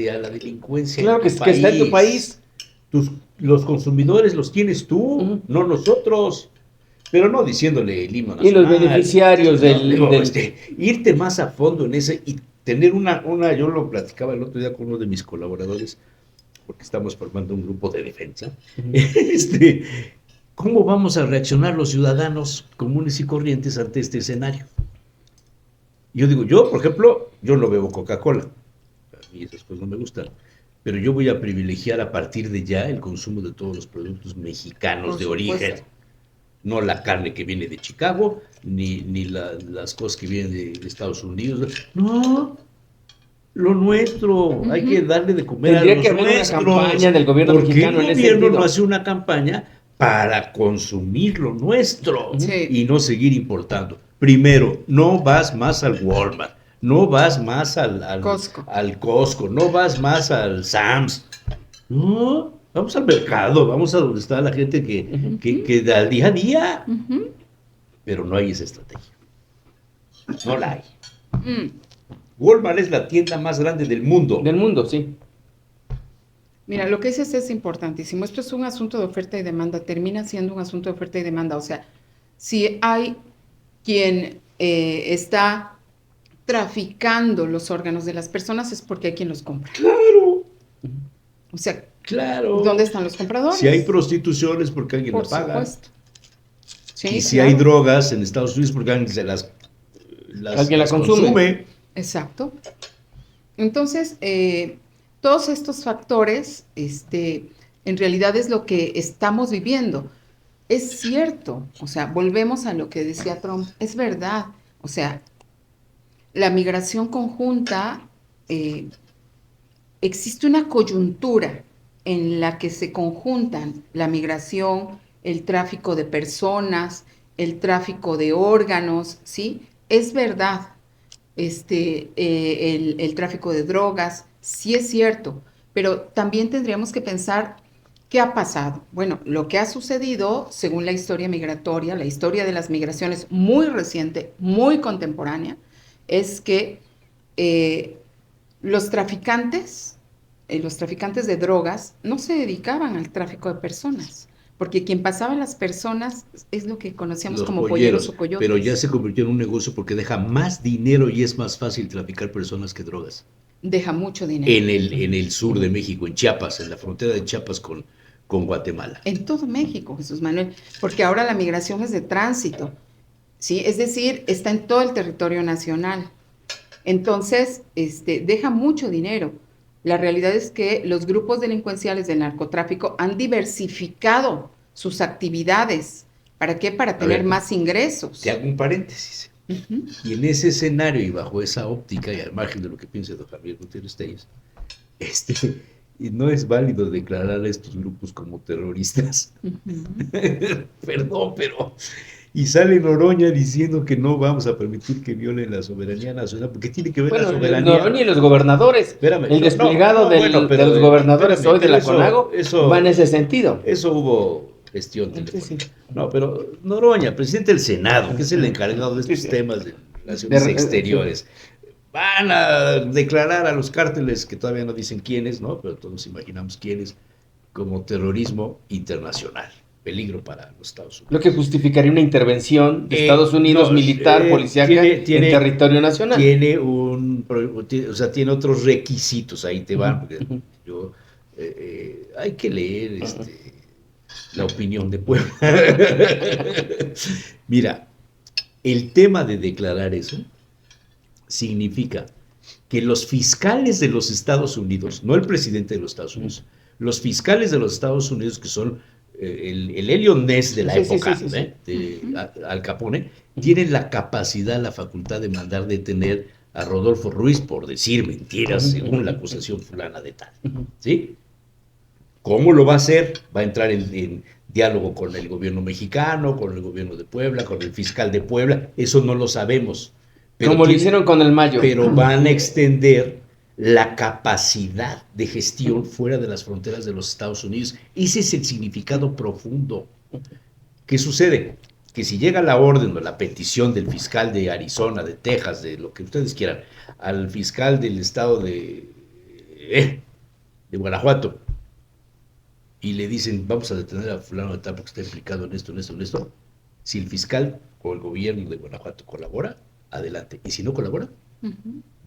a la delincuencia Claro en tu que está en tu país. Los consumidores los tienes tú, Ujú. no nosotros. Pero no diciéndole el himno Y los nacional. beneficiarios No, digo, del- irte más a fondo en ese y tener yo lo platicaba el otro día con uno de mis colaboradores, porque estamos formando un grupo de defensa. ¿Cómo vamos a reaccionar los ciudadanos comunes y corrientes ante este escenario? Yo digo, por ejemplo, yo no bebo Coca-Cola, a mí esas cosas no me gustan, pero yo voy a privilegiar a partir de ya el consumo de todos los productos mexicanos Por de supuesto. origen. No la carne que viene de Chicago, ni las cosas que vienen de Estados Unidos. No, lo nuestro. Hay Ujú. que darle de comer Tendría a los que haber una nuestros. campaña del gobierno ¿Por qué mexicano en el ese gobierno sentido? no hace una campaña para consumir lo nuestro Sí. y no seguir importando? Primero, no vas más al Walmart, no vas más al Costco, no vas más al Sam's. No, vamos al mercado, vamos a donde está la gente que da al día a día. Ujú. Pero no hay esa estrategia. No la hay. Mm. Walmart es la tienda más grande del mundo. Del mundo, sí. Mira, lo que dices es importantísimo. Esto es un asunto de oferta y demanda, termina siendo un asunto de oferta y demanda. O sea, si hay quien está traficando los órganos de las personas es porque hay quien los compra. Claro, O sea, claro. ¿dónde están los compradores? Si hay prostitución es porque alguien Por la paga. supuesto. Sí, Y si claro. hay drogas en Estados Unidos porque alguien Alguien la consume. Exacto. Entonces, todos estos factores, en realidad es lo que estamos viviendo. Es cierto, o sea, volvemos a lo que decía Trump, es verdad, o sea, la migración conjunta, existe una coyuntura en la que se conjuntan la migración, el tráfico de personas, el tráfico de órganos, ¿sí? Es verdad, el tráfico de drogas, sí es cierto, pero también tendríamos que pensar ¿Qué ha pasado? Bueno, lo que ha sucedido, según la historia migratoria, la historia de las migraciones muy reciente, muy contemporánea, es que eh, los traficantes de drogas no se dedicaban al tráfico de personas, porque quien pasaba las personas es lo que conocíamos Los como polleros o polleros, pero ya coyotes. se convirtió en un negocio porque deja más dinero y es más fácil traficar personas que drogas. Deja mucho dinero. En el sur de México, en Chiapas, en la frontera de Chiapas con Guatemala. En todo México, Jesús Manuel, porque ahora la migración es de tránsito, ¿sí? Es decir, está en todo el territorio nacional. Entonces, deja mucho dinero. La realidad es que los grupos delincuenciales del narcotráfico han diversificado sus actividades. ¿Para qué? Para tener más ingresos. Te hago un paréntesis. Ujú. Y en ese escenario y bajo esa óptica y al margen de lo que piense don Javier Gutiérrez Telles, y no es válido declarar a estos grupos como terroristas. Perdón, pero... Y sale Noroña diciendo que no vamos a permitir que violen la soberanía nacional, porque tiene que ver la Bueno, soberanía. Noroña y los gobernadores, Espérame, el desplegado bueno, de los gobernadores espérame, hoy de pero la CONAGO va en ese sentido. Eso hubo gestión Entonces, telefónica. sí. No, pero Noroña, presidente del Senado, que es el encargado de estos Sí. temas de relaciones exteriores, van a declarar a los cárteles, que todavía no dicen quiénes, ¿no? Pero todos imaginamos quiénes, como terrorismo internacional, peligro para los Estados Unidos. Lo que justificaría una intervención de Estados Unidos militar, policíaca, en territorio nacional. Tiene tiene otros requisitos, ahí te van, porque yo hay que leer la opinión de Puebla. Mira, el tema de declarar eso significa que los fiscales de los Estados Unidos, no el presidente de los Estados Unidos, los fiscales de los Estados Unidos, que son el Elliot Ness de la época, de Al Capone, tienen la capacidad, la facultad de mandar detener a Rodolfo Ruiz por decir mentiras según la acusación fulana de tal, ¿sí? ¿Cómo lo va a hacer? Va a entrar en diálogo con el gobierno mexicano, con el gobierno de Puebla, con el fiscal de Puebla, eso no lo sabemos. Pero como lo hicieron con el Mayo. Pero van a extender la capacidad de gestión fuera de las fronteras de los Estados Unidos. Ese es el significado profundo. ¿Qué sucede? Que si llega la orden o la petición del fiscal de Arizona, de Texas, de lo que ustedes quieran, al fiscal del estado de Guanajuato, y le dicen, vamos a detener a fulano de tal porque está implicado en esto, en esto, en esto, si el fiscal o el gobierno de Guanajuato colabora, adelante. Y si no colabora,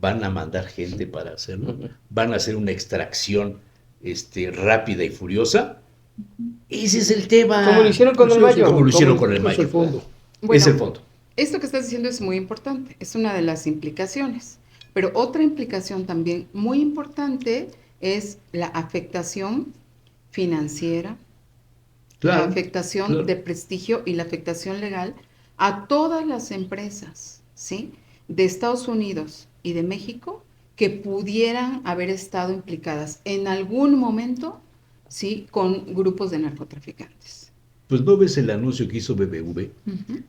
van a mandar gente para hacerlo, van a hacer una extracción rápida y furiosa. Ese es el tema. Como lo hicieron con el Mayo. Como lo hicieron con el Mayo. Es el fondo. Bueno, es el fondo. Esto que estás diciendo es muy importante, es una de las implicaciones. Pero otra implicación también muy importante es la afectación financiera, la afectación de prestigio y la afectación legal a todas las empresas, ¿sí?, de Estados Unidos y de México que pudieran haber estado implicadas en algún momento, ¿sí?, con grupos de narcotraficantes. Pues ¿no ves el anuncio que hizo BBV?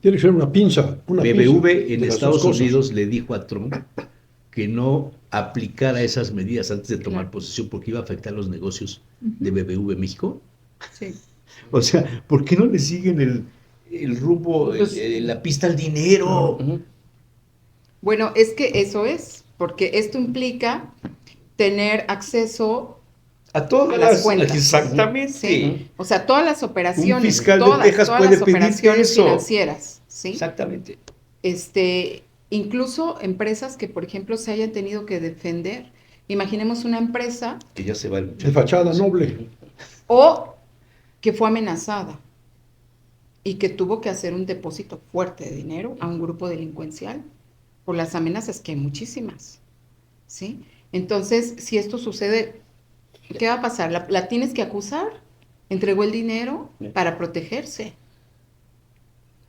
Tiene que ser una pinza. BBV en de las Estados dos cosas. Unidos le dijo a Trump que no aplicara esas medidas antes de tomar posesión porque iba a afectar los negocios de BBV México. Sí. O sea, ¿por qué no le siguen el rumbo, la pista al dinero? Bueno, es que eso es, porque esto implica tener acceso A todas las cuentas. Exactamente. ¿sí? O sea, todas las operaciones, Un fiscal de todas Texas puede las pedirte operaciones eso. financieras, ¿sí? Exactamente. Incluso empresas que, por ejemplo, se hayan tenido que defender. Imaginemos una empresa Que ya se va el De fachada noble. o que fue amenazada y que tuvo que hacer un depósito fuerte de dinero a un grupo delincuencial por las amenazas, que hay muchísimas, ¿sí? Entonces, si esto sucede, ¿qué va a pasar? ¿La tienes que acusar? ¿Entregó el dinero para protegerse?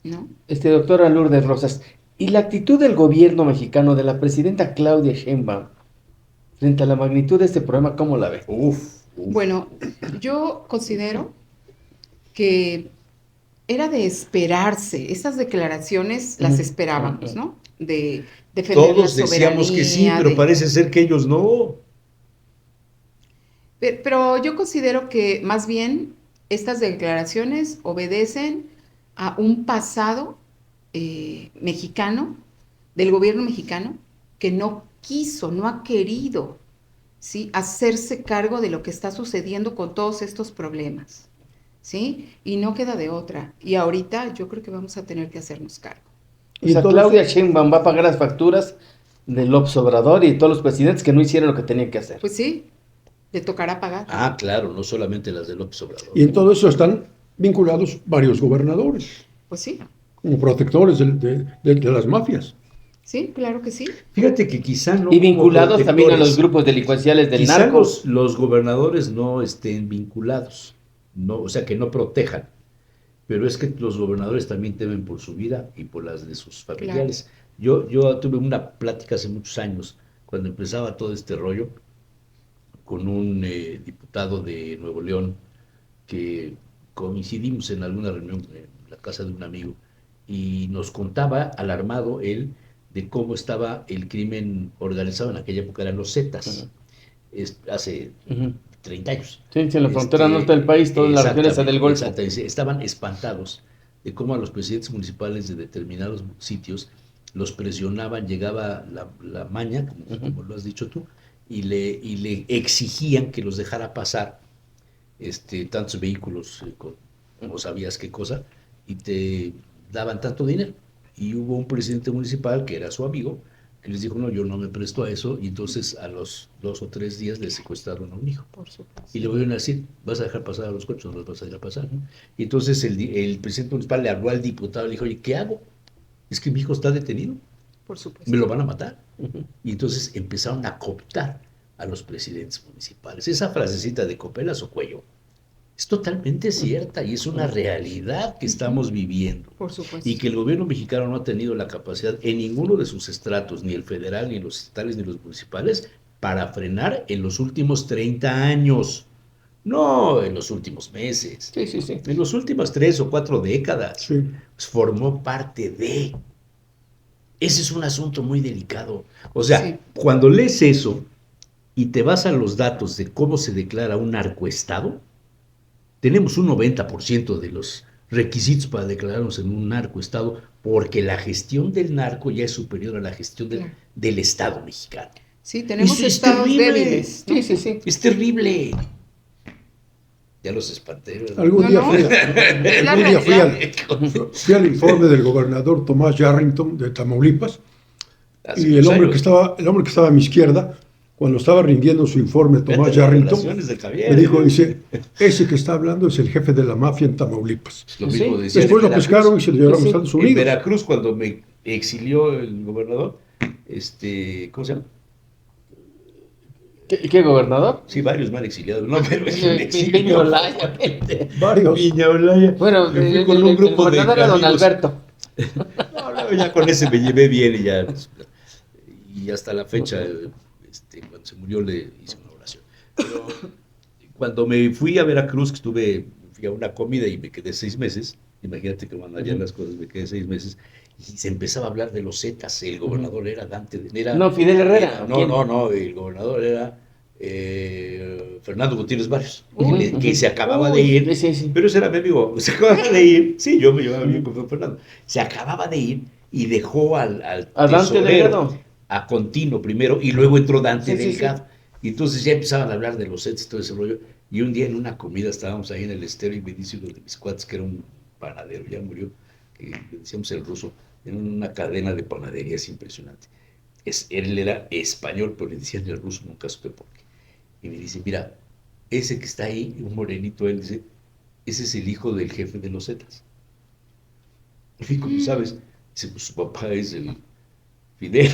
¿No? Doctora Lourdes Rosas, ¿y la actitud del gobierno mexicano, de la presidenta Claudia Sheinbaum, frente a la magnitud de este problema, cómo la ve? Bueno, yo considero que era de esperarse. Esas declaraciones las esperábamos, ¿no? De defender Todos la soberanía. decíamos que sí, pero parece ser que ellos no. Pero yo considero que más bien estas declaraciones obedecen a un pasado mexicano, del gobierno mexicano, que no quiso, no ha querido, ¿sí?, hacerse cargo de lo que está sucediendo con todos estos problemas, ¿sí? Y no queda de otra. Y ahorita yo creo que vamos a tener que hacernos cargo. O sea, Claudia Sheinbaum va a pagar las facturas de López Obrador y de todos los presidentes que no hicieron lo que tenían que hacer. Pues sí, le tocará pagar. Ah, claro, no solamente las de López Obrador. Y en todo eso están vinculados varios gobernadores, Pues sí, como protectores de las mafias. sí, claro que sí. Fíjate que quizá no. Y vinculados como también a los protectores. grupos delincuenciales del Quizá narco. los gobernadores no estén vinculados, no, o sea, que no protejan, pero es que los gobernadores también temen por su vida y por las de sus familiares. Yo tuve una plática hace muchos años, cuando empezaba todo este rollo, con un diputado de Nuevo León, que coincidimos en alguna reunión en la casa de un amigo, y nos contaba, alarmado él, de cómo estaba el crimen organizado en aquella época, eran los Zetas, hace 30 años. Sí, en la frontera norte del país, toda la región esa del Golfo. Exactamente, estaban espantados de cómo a los presidentes municipales de determinados sitios los presionaban, llegaba la maña, como lo has dicho tú, y le exigían que los dejara pasar tantos vehículos, no sabías qué cosa, y te daban tanto dinero. Y hubo un presidente municipal que era su amigo, que les dijo, no, yo no me presto a eso, y entonces a los 2 o 3 días le secuestraron a un hijo. Por supuesto. Y le volvieron a decir, vas a dejar pasar a los coches, no los vas a dejar pasar. Y entonces el presidente municipal le habló al diputado, le dijo, oye, ¿qué hago? Es que mi hijo está detenido, Por supuesto. me lo van a matar. Y entonces empezaron a cooptar a los presidentes municipales. Esa frasecita de copelas o cuello es totalmente cierta y es una realidad que estamos viviendo. Por supuesto. Y que el gobierno mexicano no ha tenido la capacidad en ninguno de sus estratos, ni el federal, ni los estatales, ni los municipales, para frenar en los últimos 30 años. No en los últimos meses. Sí, sí, sí. En las últimas 3 o 4 décadas. Sí. Pues formó parte de. Ese es un asunto muy delicado. O sea, Sí. cuando lees eso y te vas a los datos de cómo se declara un narcoestado, tenemos un 90% de los requisitos para declararnos en un narcoestado, porque la gestión del narco ya es superior a la gestión Claro. del Estado mexicano. Sí, tenemos Es estados terrible. débiles, ¿no? Sí, sí, sí. Es terrible. Ya los espanté, ¿verdad? Algún No, día, no. fui, Es la algún día realidad. fui al informe del gobernador Tomás Yarrington de Tamaulipas, Hace y el muchos hombre, años. el hombre que estaba a mi izquierda, cuando estaba rindiendo su informe, Tomás Fíjate las Yarrington, relaciones de Javier, me dijo, ¿eh? dice, ese que está hablando es el jefe de la mafia en Tamaulipas. Lo Sí. mismo decía Después en lo Veracruz. pescaron y se lo llevaron Sí, sí. a Estados En Unidos. Veracruz, cuando me exilió el gobernador, ¿cómo se llama? ¿Qué gobernador? Sí, varios me han exiliado. No, pero es un Peña exilio. Olaya. Varios. Viña Olaya. Bueno, Me fui el con un grupo de gobernador era don amigos. Alberto. No, no, ya con ese me llevé bien y ya. Y hasta la fecha, cuando se murió, le hice una oración. Pero cuando me fui a Veracruz, que fui a una comida y me quedé 6 meses, imagínate que cuando allá las cosas, me quedé 6 meses, y se empezaba a hablar de los Zetas. El gobernador era Dante, No, Fidel Herrera. ¿Quién? No, el gobernador era Fernando Gutiérrez Barrios, Ujú. que se acababa Uy, de ir, sí, sí. pero ese era mi amigo, se acababa de ir, sí, yo me llevaba bien con Fernando, se acababa de ir y dejó al A Dante tesorero, Delgado. a Contino primero, y luego entró Dante Sí, sí, Delgado, y entonces ya empezaban a hablar de los sets y todo ese rollo, y un día en una comida estábamos ahí en el estero y me dice uno de mis cuates, que era un panadero, ya murió, que le decíamos el ruso, en una cadena de panaderías impresionante. Él era español, pero le decían el ruso, nunca supe por qué. Y me dice, mira, ese que está ahí, un morenito, él dice, ese es el hijo del jefe de los Zetas. Y como sabes, dice, pues su papá es el Fidel.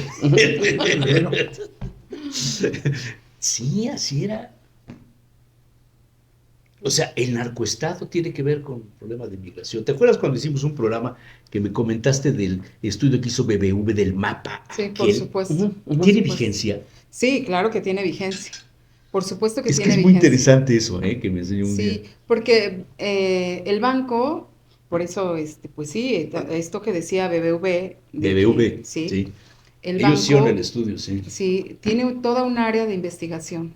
Sí, así era. O sea, el narcoestado tiene que ver con problemas de migración. ¿Te acuerdas cuando hicimos un programa que me comentaste del estudio que hizo BBV del mapa? Sí, por Aquel? supuesto. Ujú, ujú. Por ¿Tiene supuesto. vigencia? Sí, claro que tiene vigencia. Por supuesto que Es que tiene es muy vigencia. interesante eso, que me enseñó un Sí, día. porque el banco, por eso, pues sí, esto que decía BBV. BBV, sí. sí. El Ellos hicieron banco, el estudio, sí. sí, tiene toda un área de investigación.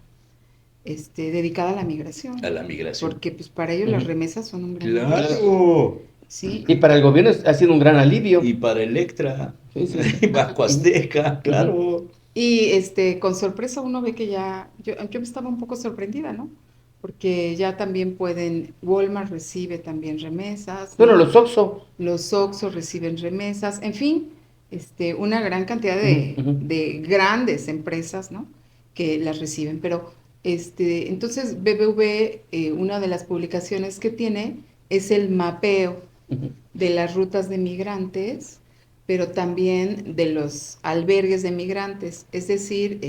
dedicada a la migración. A la migración. Porque pues para ellos las remesas son un gran Claro. Sí. Y para el gobierno ha sido un gran alivio. Y para Electra, Sí, sí. Banco Azteca, claro. Y con sorpresa uno ve que yo estaba un poco sorprendida, ¿no? Porque ya también Walmart recibe también remesas, Bueno, ¿no? los Oxxo. Los Oxxo reciben remesas, en fin, una gran cantidad Ujú. de grandes empresas, ¿no? Que las reciben. Pero, entonces BBV, una de las publicaciones que tiene es el mapeo Ujú. de las rutas de migrantes, pero también de los albergues de migrantes, es decir,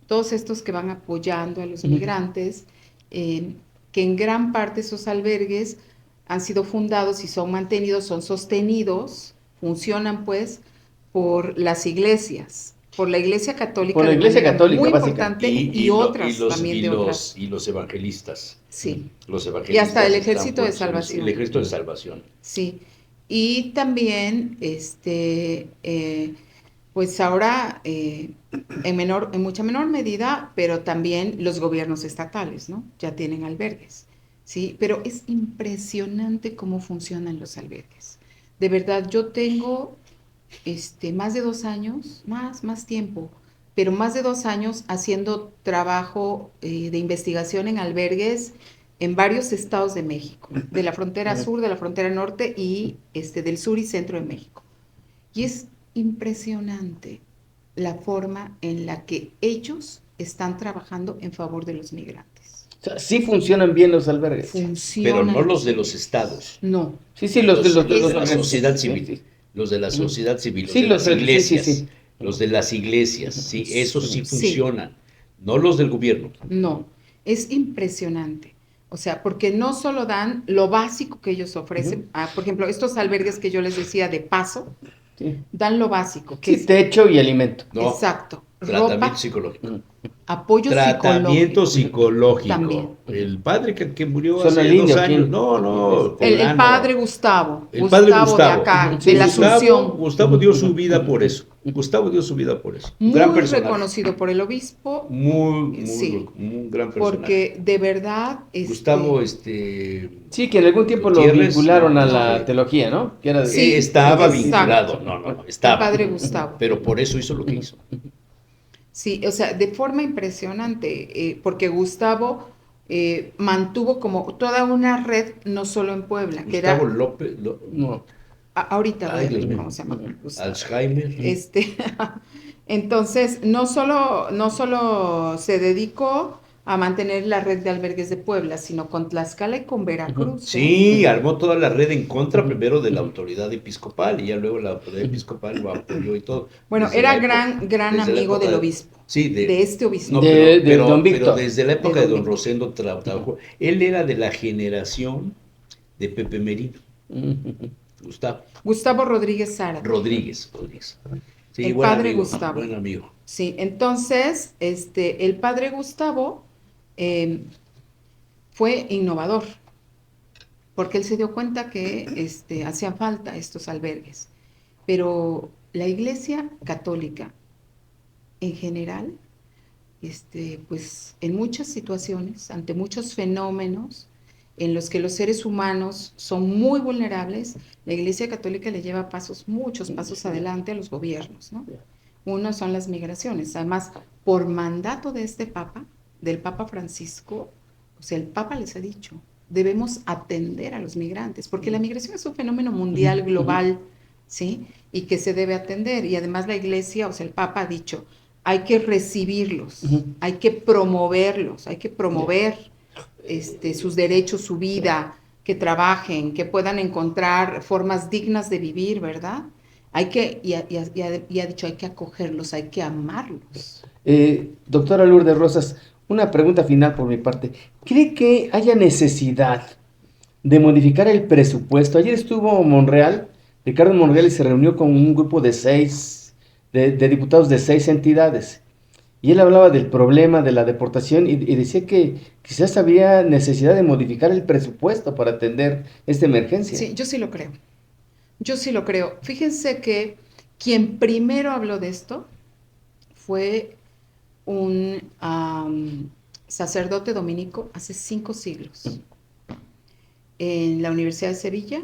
todos estos que van apoyando a los Ujú. migrantes, que en gran parte esos albergues han sido fundados y son mantenidos, son sostenidos, funcionan pues por las iglesias, por la Iglesia Católica Por la de Iglesia manera Católica, muy básica. importante y otras también de otras. Y los evangelistas. Sí. Los Y evangelistas hasta el están Ejército de puestos en eso. Salvación. El Ejército de Salvación. Sí, y también, pues ahora en mucha menor medida, pero también los gobiernos estatales, ¿no? Ya tienen albergues, ¿sí? Pero es impresionante cómo funcionan los albergues. De verdad, yo tengo más de 2 años, más tiempo, pero más de 2 años haciendo trabajo de investigación en albergues en varios estados de México, de la frontera sur, de la frontera norte y del sur y centro de México. Y es impresionante la forma en la que ellos están trabajando en favor de los migrantes. O sea, sí funcionan bien los albergues. Funcionan. Pero no los de los estados. No. Sí, sí, los de la los sociedad sí, civil. sí. Los de la sociedad civil, los Sí, de los las sí, iglesias. sí, sí. Los de las iglesias, sí, esos sí Sí. funcionan. No los del gobierno. No, es impresionante. O sea, porque no solo dan lo básico que ellos ofrecen, por ejemplo, estos albergues que yo les decía de paso, Sí. dan lo básico, que Sí, techo y alimento. No, exacto, tratamiento ropa, psicológico. apoyo Tratamiento psicológico. psicológico. También. El padre que murió ¿Son hace al indio 2 o quién? años. No, El fulano. padre Gustavo, El padre Gustavo. de acá, Sí, de la sí, sí. Asunción, Gustavo dio su vida por eso. Gustavo dio su vida por eso. Un gran muy personaje. reconocido por el obispo, Muy gran personaje. porque de verdad, Gustavo, Sí, que en algún tiempo lo Gutiérrez, vincularon a no, la no. teología, ¿no? Que era de... Sí, estaba exacto. vinculado. No, estaba. El padre Gustavo. Pero por eso hizo lo que hizo. Sí, o sea, de forma impresionante, porque Gustavo mantuvo como toda una red, no solo en Puebla, que era, Gustavo López, No. ahorita voy Ay, a ver Dios mío. cómo se llama Gustavo. Alzheimer. Entonces, no solo se dedicó a mantener la red de albergues de Puebla, sino con Tlaxcala y con Veracruz. Sí, armó toda la red en contra primero de la autoridad episcopal y ya luego la autoridad episcopal lo apoyó y todo. Bueno, Desde era la época- gran desde la amigo época del obispo. Sí, de este obispo. No, De pero don Víctor. desde la época De de don don Víctor. Rosendo trabajó. Él era de la generación de Pepe Merino, Gustavo Rodríguez Zara. Rodríguez. Sí, El buen padre amigo, Gustavo. buen amigo. Sí, entonces, el padre Gustavo fue innovador, porque él se dio cuenta que hacían falta estos albergues. Pero la Iglesia Católica, en general, pues en muchas situaciones, ante muchos fenómenos en los que los seres humanos son muy vulnerables, la Iglesia Católica le lleva muchos pasos adelante a los gobiernos, ¿no? Uno son las migraciones. Además, por mandato de este Papa, del Papa Francisco, o sea, el Papa les ha dicho, debemos atender a los migrantes, porque la migración es un fenómeno mundial, global, ¿sí? Y que se debe atender. Y además la Iglesia, o sea, el Papa ha dicho, hay que recibirlos, hay que promoverlos, hay que promover sus derechos, su vida, que trabajen, que puedan encontrar formas dignas de vivir, ¿verdad? Y ha dicho, hay que acogerlos, hay que amarlos. Doctora Lourdes Rosas, una pregunta final por mi parte. ¿Cree que haya necesidad de modificar el presupuesto? Ayer estuvo Monreal, Ricardo Monreal, y se reunió con un grupo de diputados de 6 entidades. Y él hablaba del problema de la deportación y decía que quizás había necesidad de modificar el presupuesto para atender esta emergencia. Sí, yo sí lo creo. Yo sí lo creo. Fíjense que quien primero habló de esto fue un sacerdote dominico hace 5 siglos. En la Universidad de Sevilla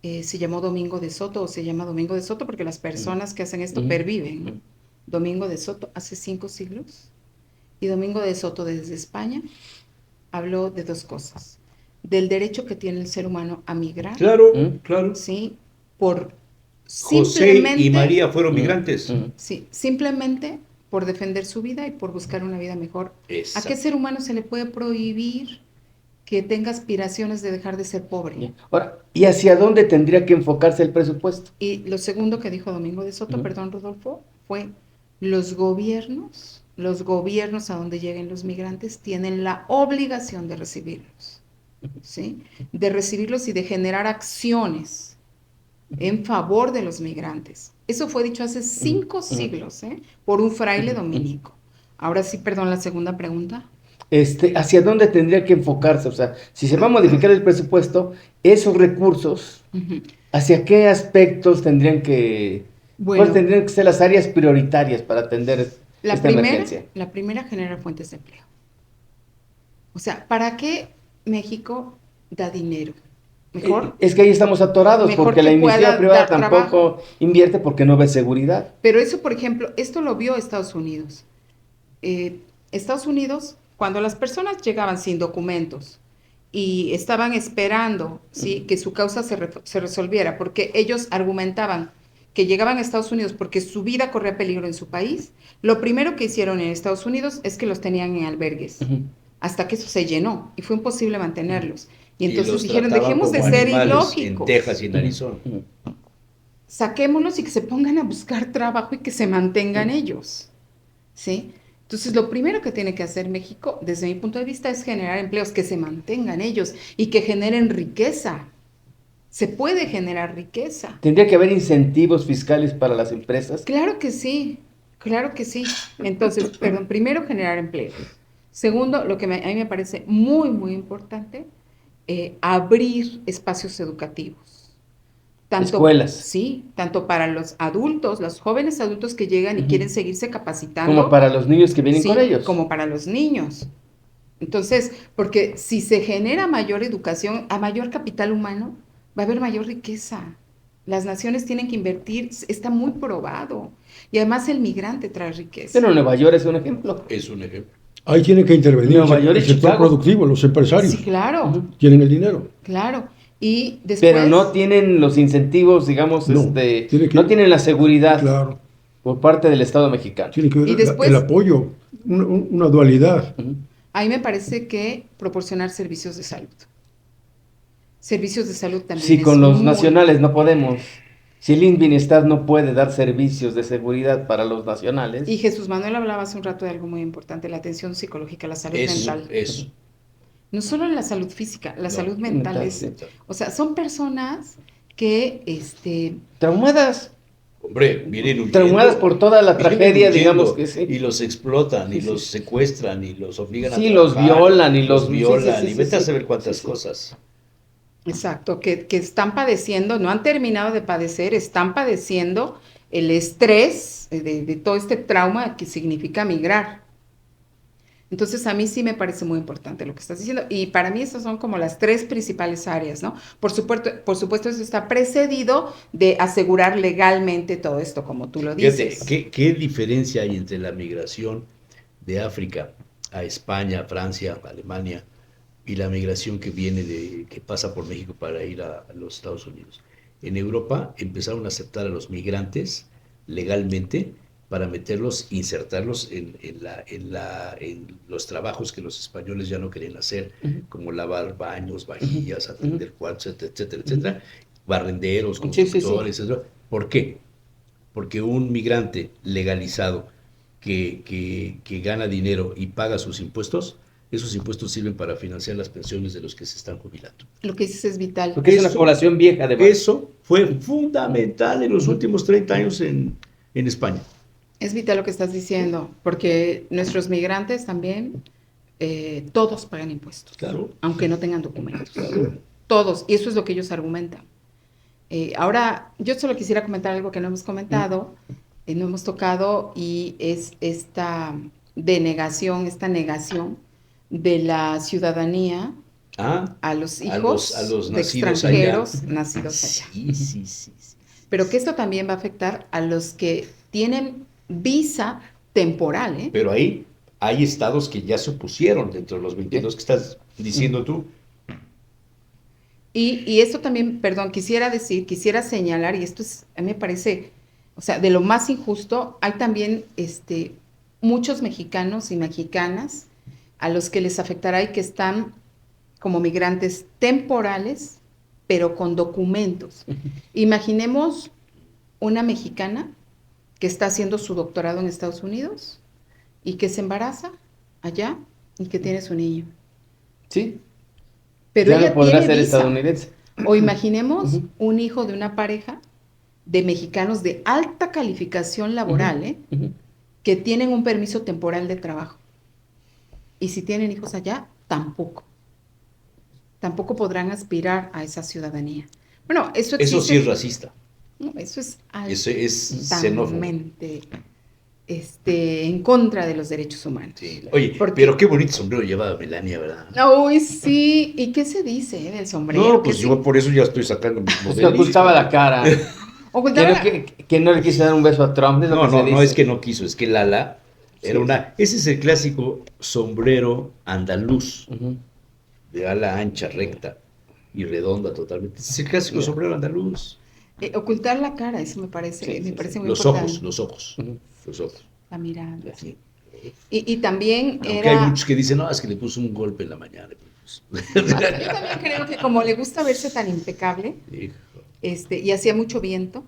se llamó Domingo de Soto, o se llama Domingo de Soto porque las personas que hacen esto perviven, ¿no? Domingo de Soto hace 5 siglos. Y Domingo de Soto desde España habló de 2 cosas. Del derecho que tiene el ser humano a migrar. Claro, claro. Sí, por José y María fueron migrantes. Sí, simplemente por defender su vida y por buscar una vida mejor. Exacto. ¿A qué ser humano se le puede prohibir que tenga aspiraciones de dejar de ser pobre? Ahora, ¿y hacia dónde tendría que enfocarse el presupuesto? Y lo segundo que dijo Domingo de Soto, perdón, Rodolfo, fue los gobiernos a donde lleguen los migrantes tienen la obligación de recibirlos, ¿sí? De recibirlos y de generar acciones en favor de los migrantes. Eso fue dicho hace 5 siglos, por un fraile dominico. Ahora sí, perdón, la segunda pregunta. ¿Hacia dónde tendría que enfocarse? O sea, si se va a modificar el presupuesto, esos recursos, ¿hacia qué aspectos tendrían que, cuáles tendrían que ser las áreas prioritarias para atender esta emergencia? La primera, generar fuentes de empleo. O sea, ¿para qué México da dinero? Mejor. Es que ahí estamos atorados, porque la iniciativa privada tampoco invierte porque no ve seguridad. Pero eso, por ejemplo, esto lo vio Estados Unidos. Estados Unidos, cuando las personas llegaban sin documentos y estaban esperando, ¿sí?, que su causa se resolviera, porque ellos argumentaban que llegaban a Estados Unidos porque su vida corría peligro en su país, lo primero que hicieron en Estados Unidos es que los tenían en albergues, hasta que eso se llenó y fue imposible mantenerlos. Y entonces dijeron, dejemos de ser ilógicos. En Texas y en Arizona. Saquémoslos y que se pongan a buscar trabajo y que se mantengan ellos, ¿sí? Entonces, lo primero que tiene que hacer México, desde mi punto de vista, es generar empleos, que se mantengan ellos y que generen riqueza. Se puede generar riqueza. ¿Tendría que haber incentivos fiscales para las empresas? Claro que sí, claro que sí. Entonces, primero generar empleos. Segundo, lo que a mí me parece muy, muy importante, abrir espacios educativos. Escuelas. Sí, tanto para los adultos, los jóvenes adultos que llegan y quieren seguirse capacitando. Como para los niños que vienen con ellos. Como para los niños. Entonces, porque si se genera mayor educación, a mayor capital humano, va a haber mayor riqueza. Las naciones tienen que invertir, está muy probado. Y además el migrante trae riqueza. Pero Nueva York es un ejemplo. Es un ejemplo. Ahí tiene que intervenir Nueva York y el sector Chicago. productivo, los empresarios. Sí, claro. Tienen el dinero. Claro. Y después, pero no tienen los incentivos, digamos, no tienen la seguridad, claro, por parte del Estado mexicano. Tiene que ver y después, el apoyo, una dualidad. A mí me parece que proporcionar servicios de salud. Servicios de salud también. Sí, con los nacionales no podemos. Si el Bienestar no puede dar servicios de seguridad para los nacionales. Y Jesús Manuel hablaba hace un rato de algo muy importante, la atención psicológica, la salud mental. Eso. No solo la salud física, la salud mental es... O sea, son personas que... traumadas. Hombre, vienen huyendo. Traumadas por toda la tragedia, digamos que sí. Y los explotan, y los secuestran, y los obligan a trabajar. Sí, los violan, y los violan, y vete a saber cuántas cosas. Exacto, que están padeciendo, no han terminado de padecer, están padeciendo el estrés de todo este trauma que significa migrar. Entonces, a mí sí me parece muy importante lo que estás diciendo. Y para mí estas son como las 3 principales áreas, ¿no? Por supuesto, eso está precedido de asegurar legalmente todo esto, como tú lo dices. Fíjate, ¿qué diferencia hay entre la migración de África a España, Francia, Alemania, y la migración que viene que pasa por México para ir a los Estados Unidos? En Europa empezaron a aceptar a los migrantes legalmente para meterlos, insertarlos en los trabajos que los españoles ya no querían hacer, como lavar baños, vajillas, atender cuartos, etcétera, etcétera, barrenderos, constructores, etcétera. ¿Por qué? Porque un migrante legalizado que gana dinero y paga sus impuestos, esos impuestos sirven para financiar las pensiones de los que se están jubilando. Lo que dices es vital. Porque es una población vieja, además. Eso fue fundamental en los últimos 30 años en España. Es vital lo que estás diciendo, porque nuestros migrantes también, todos pagan impuestos, claro, aunque no tengan documentos. Todos, y eso es lo que ellos argumentan. Ahora, yo solo quisiera comentar algo que no hemos comentado, no hemos tocado, y es denegación, esta negación de la ciudadanía a los hijos a los de nacidos extranjeros allá. nacidos allá. Sí. Pero que esto también va a afectar a los que tienen visa temporal, ¿eh? Pero ahí hay estados que ya se opusieron dentro de los 22 que estás diciendo tú. Y esto también, perdón, quisiera señalar, y esto es, a mí me parece, o sea, de lo más injusto, hay también muchos mexicanos y mexicanas a los que les afectará y que están como migrantes temporales, pero con documentos. Imaginemos una mexicana que está haciendo su doctorado en Estados Unidos y que se embaraza allá y que tiene su niño. Sí. Pero Ya ella no podrá tiene ser visa. estadounidense. O imaginemos Ujú. un hijo de una pareja de mexicanos de alta calificación laboral, Ujú. que tienen un permiso temporal de trabajo. Y si tienen hijos allá, tampoco. Tampoco podrán aspirar a esa ciudadanía. Bueno, eso existe. Eso sí es racista. No, eso es Eso es xenófobo. altamente en contra de los derechos humanos. Sí. Oye, Porque- pero qué bonito sombrero lleva Melania, ¿verdad? Uy, sí. ¿Y qué se dice del sombrero? No, ¿Qué pues se- yo por eso ya estoy sacando mis Se modelos. ocultaba la cara. Ocultaba- Que no le quiso dar un beso a Trump. Es lo No, que se no, dice. no es que no quiso, es que Lala era Sí. una... Ese es el clásico sombrero andaluz, Ujú. de ala ancha, recta y redonda totalmente. Ese es el clásico Ya. sombrero andaluz. ocultar la cara, eso me parece, Sí, sí, parece sí. muy Los importante. ojos, los ojos, Ujú. los ojos. La mirada. Sí. Y también Aunque hay era... muchos que dicen, no, es que le puso un golpe en la mañana. Pues, Yo también creo que como le gusta verse tan impecable, hijo. y hacía mucho viento,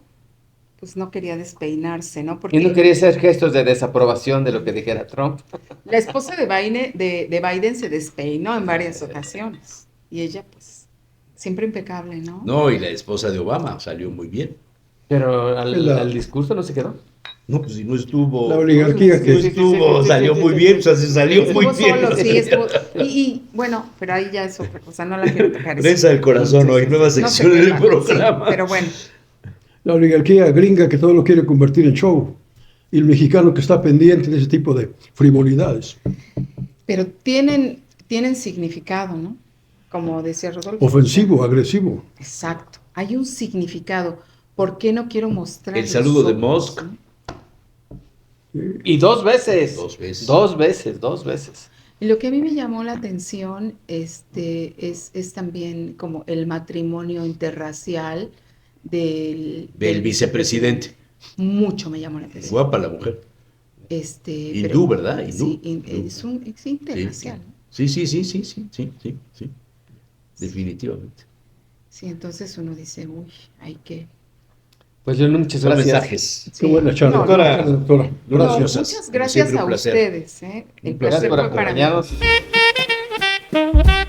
pues no quería despeinarse, ¿no? Porque Y no quería hacer gestos de desaprobación de lo que dijera Trump. la esposa de Biden se despeinó en varias ocasiones. Y ella, pues, siempre impecable, ¿no? No, y la esposa de Obama salió muy bien. Pero La- al discurso no se quedó. No, pues si no estuvo... La oligarquía No que estuvo, sí, salió sí, muy sí, bien, sí. o sea, se salió muy Estuvo bien. solo, sí, estuvo. Y bueno, pero ahí ya es otra cosa, no la quiero tocar. Prensa del corazón hoy, nueva No se sección en el puede, sí, programa. pero bueno, la oligarquía gringa que todo lo quiere convertir en show. Y el mexicano que está pendiente de ese tipo de frivolidades. pero tienen significado, ¿no? Como decía Rodolfo. Ofensivo, agresivo. Exacto, hay un significado. ¿Por qué no quiero mostrar El los saludo de ojos, Musk. ¿no? Y dos veces. Dos veces. Dos veces. Y lo que a mí me llamó la atención es también como el matrimonio interracial Del vicepresidente. Mucho me llamó la atención. Guapa la mujer. pero- Hindú, ¿verdad? Hindú. Sí, es interracial, ¿no? Sí. Definitivamente. Sí, entonces uno dice, uy, hay que... Pues León, muchas Son gracias. mensajes. Qué buena charla. No, Doctora, Doctora, no, gracias. muchas Como gracias siempre, un a placer. ustedes. El Un placer placer Gracias por fue para mí. acompañarnos.